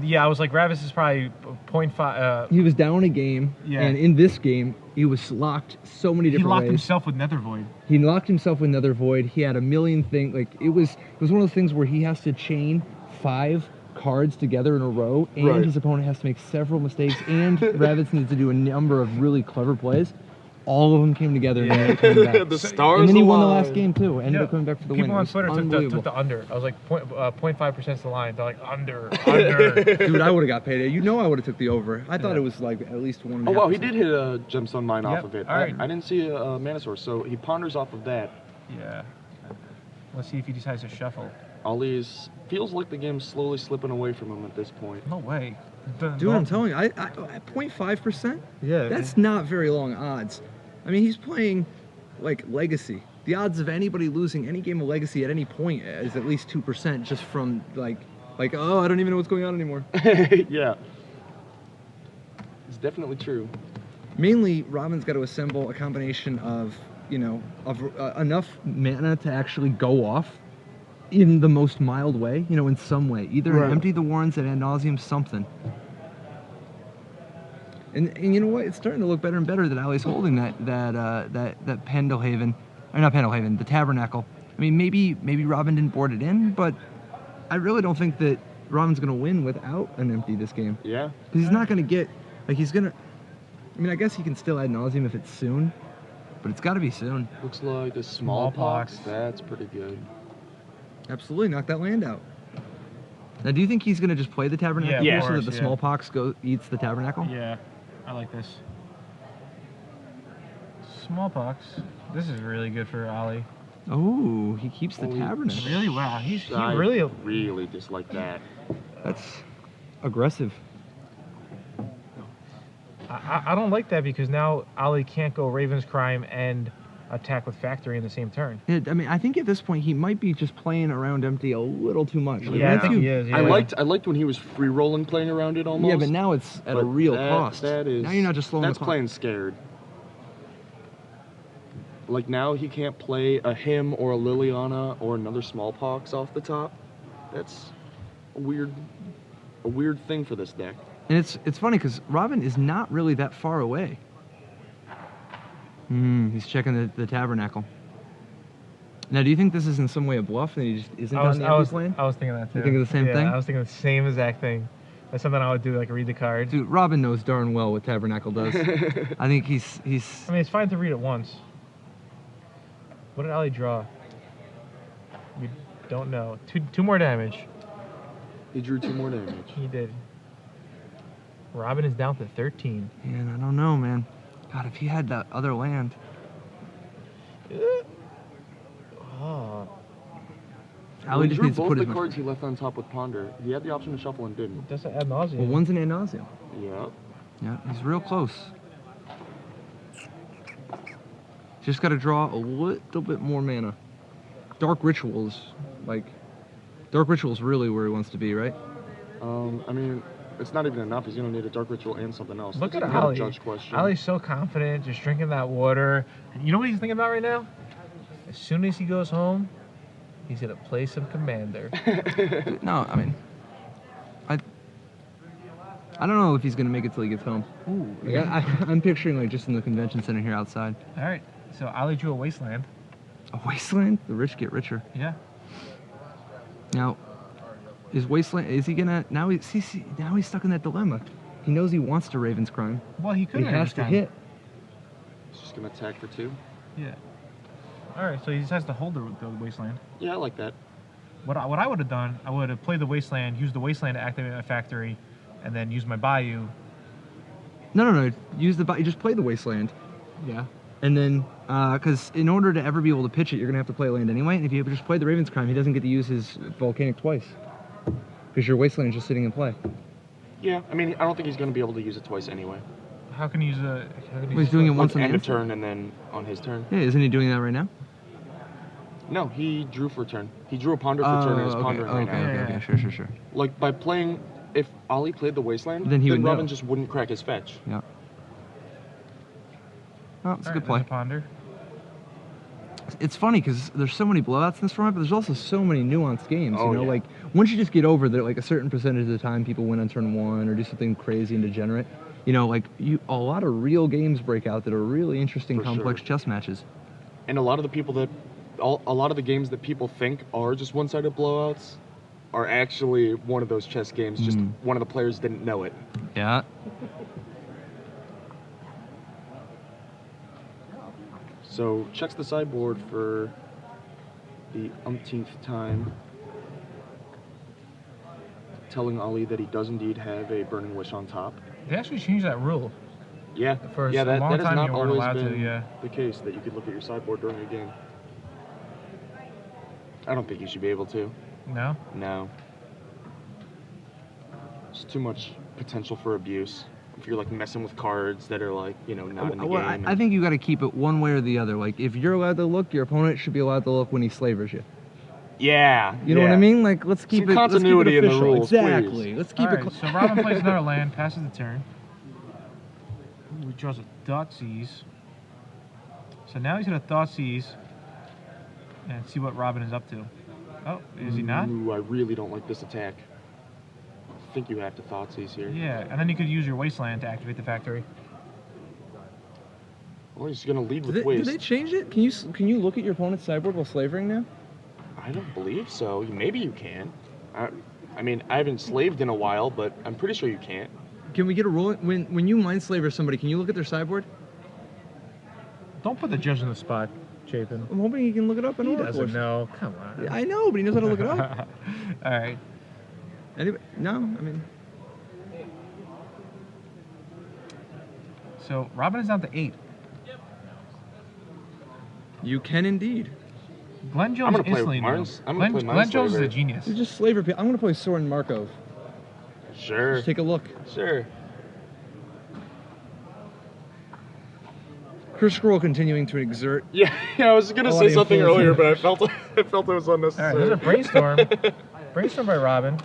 Yeah, I was like, Ravis is probably 0.5... He was down a game, Yeah. and in this game, he was locked so many he different locked ways. himself with Nether Void. He locked himself with Nether Void. He had a million things. Like, it was one of those things where he has to chain 5 cards together in a row, and Right. his opponent has to make several mistakes, and Ravitz needs to do a number of really clever plays. All of them came together and ended up coming back. The stars And then he won the aligned. last game too. Ended up coming back for the win. People It on was Twitter took unbelievable. the under. I was like, 0.5% is the line. They're like, under. Dude, I would have got paid. You know I would have took the over. I thought it was like at least 1.5%. Oh, wow, he did hit a gemstone mine off Yep, of it. all right. I didn't see a mana source, so he ponders off of that. Yeah. Let's see if he decides to shuffle. Ollie's feels like the game's slowly slipping away from him at this point. No way. Dude, I'm telling you, at 0.5%, Yeah. that's not very long odds. I mean, he's playing like Legacy. The odds of anybody losing any game of Legacy at any point is at least 2% just from like oh, I don't even know what's going on anymore. Yeah. It's definitely true. Mainly, Robin's got to assemble a combination of, you know, of enough mana to actually go off in the most mild way, you know, in some way. Either empty the Warrens at ad nauseum, something. And you know what? It's starting to look better and better that Ali's holding that Pendelhaven, or not Pendelhaven, the Tabernacle. I mean, maybe Robin didn't board it in, but I really don't think that Robin's going to win without an empty this game. Yeah. Because he's not going to get, like, he's going to, I mean, I guess he can still ad nauseum if it's soon, but it's got to be soon. Looks like the smallpox. That's pretty good. Absolutely, knock that land out. Now, do you think he's going to just play the Tabernacle Yeah, so that the smallpox eats the Tabernacle? Yeah, I like this. Smallpox. This is really good for Ali. Oh, he keeps the Tabernacle. Really? Wow. He I really... really dislike that. That's aggressive. I don't like that because now Ali can't go Raven's Crime and attack with Factory in the same turn. Yeah, I mean, I think at this point he might be just playing around empty a little too much. Like, Yeah, I once think you- he is. Yeah. I liked when he was free rolling, playing around it almost. Yeah, but now it's at a But real that- cost. That is. Now you're not just slowing That's the clock. playing scared. Like now he can't play a him or a Liliana or another smallpox off the top. That's a weird thing for this deck. And it's funny because Robin is not really that far away. He's checking the Tabernacle. Now, do you think this is in some way a bluff and he just isn't on the empty plane? I was thinking that too. You think of the same thing? I was thinking the same exact thing. That's something I would do, like read the card. Dude, Robin knows darn well what Tabernacle does. I think he's. I mean, it's fine to read it once. What did Ali draw? We don't know. Two more damage. He drew 2 more damage. He did. Robin is down to 13. Man, I don't know, man. God, if he had that other land. Oh, Ali He just drew needs to both put the his. cards he left on top with Ponder. He had the option to shuffle and didn't. that's an ad nauseum. Well, one's an ad nauseum. Yeah. Yeah, he's real close. Just got to draw a little bit more mana. Dark Rituals, Dark Ritual's really where he wants to be, right? I mean, it's not even enough. He's gonna need a Dark Ritual and something else. Look That's at not a Ali. judge question. Ali's so confident, just drinking that water. And you know what he's thinking about right now? As soon as he goes home, he's gonna play some Commander. No, I mean, I don't know if he's gonna make it till he gets home. Ooh. Like, I'm picturing like just in the convention center here outside. All right. So Ali drew a Wasteland. A wasteland? The rich get richer. Yeah. Now, is wasteland? Is he gonna? Now he's stuck in that dilemma. He knows he wants to Raven's Crime. Well, he But could he has to hit. He's just gonna attack for 2. Yeah. All right. So he just has to hold the Wasteland. Yeah, I like that. What I would have done, I would have played the Wasteland, used the Wasteland to activate my Factory, and then use my Bayou. No. Use the. Just play the wasteland. Yeah. And then, because in order to ever be able to pitch it, you're gonna have to play land anyway. And if you just play the Raven's Crime, he doesn't get to use his Volcanic twice, because your Wasteland is just sitting in play. Yeah, I mean, I don't think he's gonna be able to use it twice anyway. How can he use a? Well, he's doing it once on the end of end. turn and then on his turn. Yeah, isn't he doing that right now? No, he drew for turn. He drew a Ponder for turn and is pondering right now. Okay, sure. Like by playing, if Ali played the Wasteland, Then he would Robin know. just wouldn't crack his fetch. Yeah. Oh, it's a All good right, play. there's a Ponder. It's funny because there's so many blowouts in this format, but there's also so many nuanced games. Oh, you know, yeah. like once you just get over that, like a certain percentage of the time people win on turn 1 or do something crazy and degenerate. You know, like a lot of real games break out that are really interesting, For complex sure. chess matches. And a lot of the games that people think are just one-sided blowouts are actually one of those chess games. Just one of the players didn't know it. Yeah. So checks the sideboard for the umpteenth time, telling Ali that he does indeed have a Burning Wish on top. They actually changed that rule. Yeah, For yeah, a that long has time not you weren't always allowed to, been yeah. the case, that you could look at your sideboard during a game. I don't think you should be able to. No. No. It's too much potential for abuse. if you're like messing with cards that are like, you know, not in the Well, game. I think you got to keep it one way or the other. Like, if you're allowed to look, your opponent should be allowed to look when he slavers you. Yeah. You know what I mean? Like, let's keep Some it continuity let's keep it in the official. rules, Exactly. please. Let's keep All it. right, so Robin plays another land, passes the turn. Ooh, he draws a Thoughtseize. So now he's gonna Thoughtseize and see what Robin is up to. Oh, is he not? Ooh, I really don't like this attack. I think you have to Thoughtseize here. Yeah, and then you could use your Wasteland to activate the factory. Well, he's gonna lead with Did waste. they change it? Can you look at your opponent's sideboard while slavering now? I don't believe so. Maybe you can. I mean, I haven't slaved in a while, but I'm pretty sure you can't. Can we get a rule? When you mind slaver somebody, can you look at their sideboard? Don't put the judge on the spot, Chapin. I'm hoping he can look it up and He work doesn't with. know. Come on. Yeah, I know, but he knows how to look it up. All right. Anyway, no, I mean, So Robin is down to 8. you can indeed. Glenn I'm Jones gonna play instantly knew. Mars. I'm gonna play Glenn Mars Jones is a Slaver. genius. You just slaver. I'm gonna play Soren Markov. Sure. Just take a look. Sure. Chris Scroll continuing to exert. Yeah, I was gonna A lot say of something influence. earlier, but I felt it was All right, unnecessary. there's a brainstorm. Brainstorm by Robin.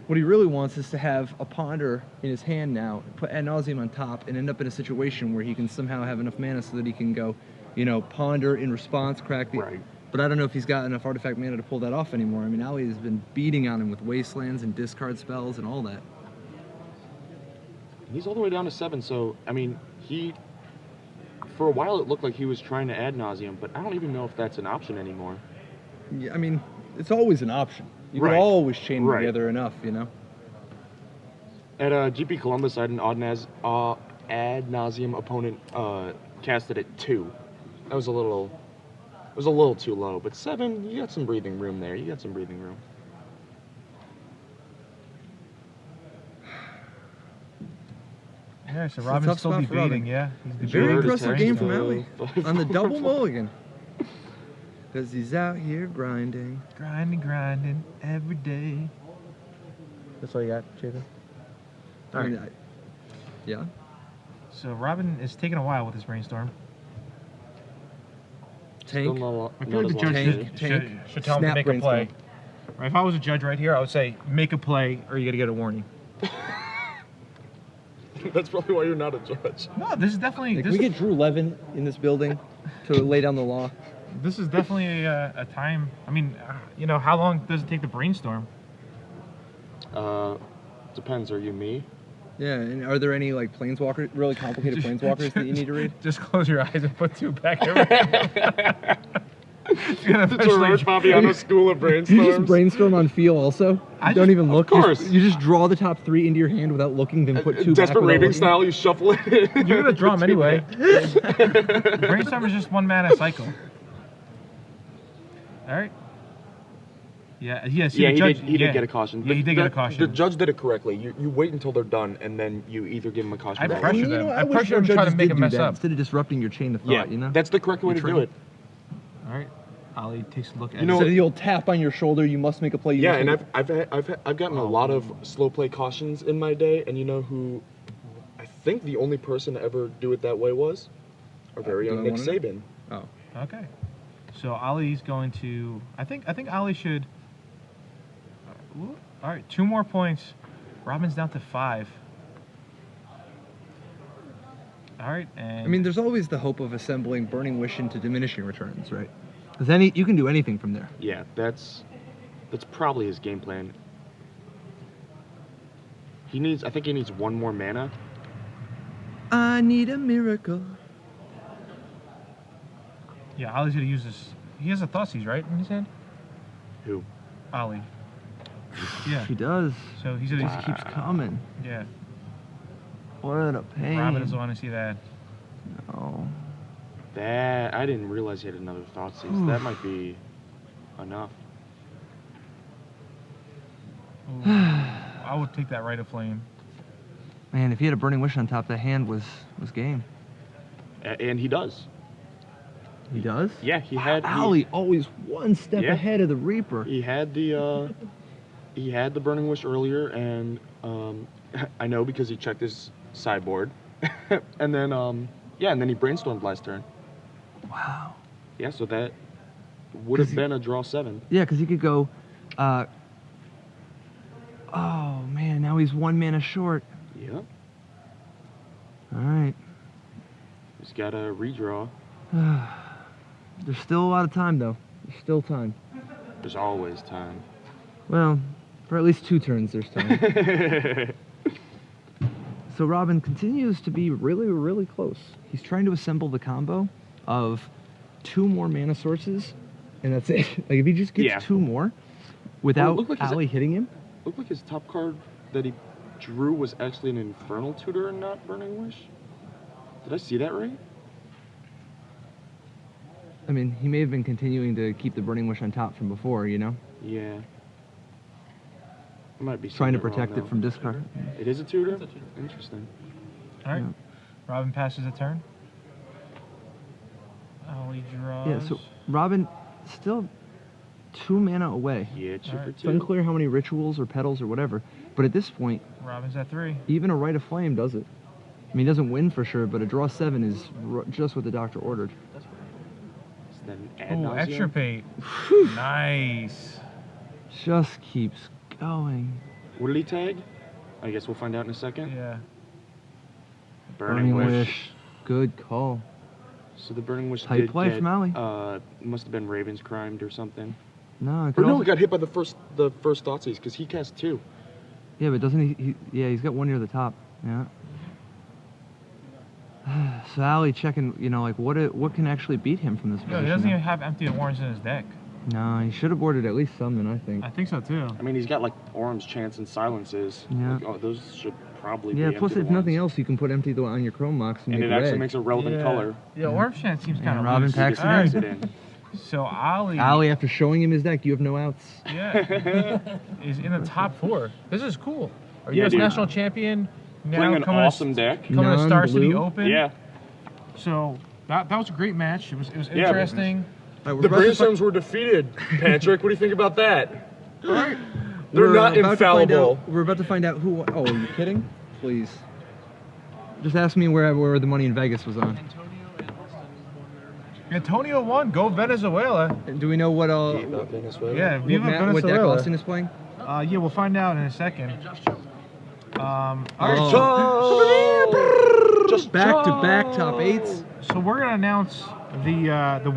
What he really wants is to have a ponder in his hand now, put ad nauseum on top, and end up in a situation where he can somehow have enough mana so that he can go, you know, ponder in response, crack the. Right. But I don't know if he's got enough artifact mana to pull that off anymore. I mean, Ali has been beating on him with wastelands and discard spells and all that. He's all the way down to 7, so I mean, for a while it looked like he was trying to ad nauseum, but I don't even know if that's an option anymore. Yeah, I mean, it's always an option. You Right. can always chain them Right. together enough, you know. At GP Columbus, I had an ad nauseum opponent casted at 2. That was a little too low, but 7, you got some breathing room there. You got some breathing room. Yeah, so a Robin's tough still spot for debating. Robin. Yeah, he's Very debating. impressive game from Brainstorm. Ali on the double mulligan. Because he's out here grinding. Grinding every day. That's all you got, Chapin? I mean, yeah. So Robin is taking a while with his brainstorm. Still Tank. not, I not feel like as the long judge as Tank. should tell him to Snap make a play. brainstorm. Right, if I was a judge right here, I would say make a play or you got to get a warning. That's probably why you're not a judge. No, this is definitely Like, can we get Drew Levin in this building to lay down the law? this is definitely a time. I mean, you know, how long does it take to brainstorm? Depends. Are you me? Yeah, and are there any like planeswalkers, really complicated planeswalkers that you need to read? Just close your eyes and put 2 back there. You're gonna The George eventually- Fabiano School of Do you just Brainstorms. brainstorm on feel also? I Don't just- even look. of course. You just draw the top 3 into your hand without looking, then put 2 back. Desperate without Raving looking? style, you shuffle it. You're gonna draw them anyway. Brainstorm is just 1 mana cycle. All right. Yeah. Yes. Yeah, the judge, he did get a caution. Yeah, he did get a caution. The judge did it correctly. You wait until they're done, and then you either give them a caution. I or not. pressure You them. know, I wish pressure more them to try to judges make did them do mess that up. instead of disrupting your chain of thought. Yeah, You know, that's the correct way to do it. All right. Ali takes a look at You know- instead of the old tap on your shoulder, you must make a play. You Yeah, must and make I've gotten a lot of slow play cautions in my day, and you know who? I think the only person to ever do it that way was our very do own I Nick wanna know? Saban. Oh, Okay. So Ali's going to. I think Ali should. All right, 2 more points. Robin's down to 5. All right, and I mean, there's always the hope of assembling Burning Wish into diminishing returns, right? Because you can do anything from there. Yeah, that's probably his game plan. I think he needs 1 more mana. I need a miracle. yeah, Ali's gonna use this. He has a Thoughtseize, right, in his hand. Who? Ali. Yeah. She does. So he's It gonna. just keeps coming. Yeah. What a pain. Robin doesn't want to see that. No. That I didn't realize he had another Thoughtseize. That might be enough. Ooh, I would take that Rite of Flame. Man, if he had a Burning Wish on top, that hand was game. And he does. He does? Yeah, he had. Ali always one step Yeah. ahead of the Reaper. He had the he had the Burning Wish earlier, and I know because he checked his sideboard, and then and then he brainstormed last turn. Wow. Yeah, so that would have been a draw 7. Yeah, because he could go. Oh man, now he's 1 mana short. Yep. All right. He's got a redraw. There's still a lot of time though. There's still time. There's always time. Well, for at least 2 turns, there's time. So Robin continues to be really, really close. He's trying to assemble the combo of 2 more mana sources, and that's it. Like if he just gets 2 more without Ali hitting him. Looked like his top card that he drew was actually an Infernal Tutor and not Burning Wish. Did I see that right? I mean, he may have been continuing to keep the Burning Wish on top from before, you know? Yeah. I might be trying to saying protect wrong, it from discard. It is a tutor? Interesting. All right. Yeah. Robin passes a turn. Ali draws. Yeah, so Robin still 2 mana away. Yeah, chip for It's 2. unclear how many rituals or petals or whatever, but at this point, Robin's at 3. even a Rite of Flame does it. I mean, he doesn't win for sure, but a draw 7 is just what the doctor ordered. Then ad Oh, nauseam. extirpate. Nice. Just keeps going. What did he tag? I guess we'll find out in a second. Yeah. Burning Wish. Good call. So the Burning Wish Tight did play get, from Ali. must have been Ravens crimed or something. No, it Or could no, also, he got hit by the first Thoughtseize because he cast 2. yeah, but doesn't he? Yeah, he's got 1 near the top. Yeah. So Ali checking, you know, like what can actually beat him from this No, position? he doesn't now? even have Empty the Warrens in his deck. No, he should have boarded at least some, then I think. I think so too. I mean, he's got like Orm's Chance and Silences. Yeah. Like, oh, those should probably be Yeah. Plus, empty if nothing ones. else, you can put empty on your Chrome Mox and And make it actually red. makes a relevant color. Yeah, Orb Chance seems kind of Robin loose. packs He it All packs right. it in. So Ali Ali, after showing him his deck, you have no outs. is in the top 4. This is cool. Our Yeah, U.S. dude. national champion. Now Playing an coming awesome deck. Coming to Star City Non-blue? Open. Yeah. So that was a great match. It was Yeah. interesting. All right, The Brainstorms were defeated. Patrick, what do you think about that? They're We're not about to find infallible. out- We're about to find out who. Oh, are you kidding? Please. Just ask me where the money in Vegas was on. Antonio won. Go Venezuela. And do we know what Venezuela. Yeah, what, Viva what deck Venezuela. Austin is playing? Yeah, we'll find out in a second. All right, Just back to back top 8s. so we're gonna announce the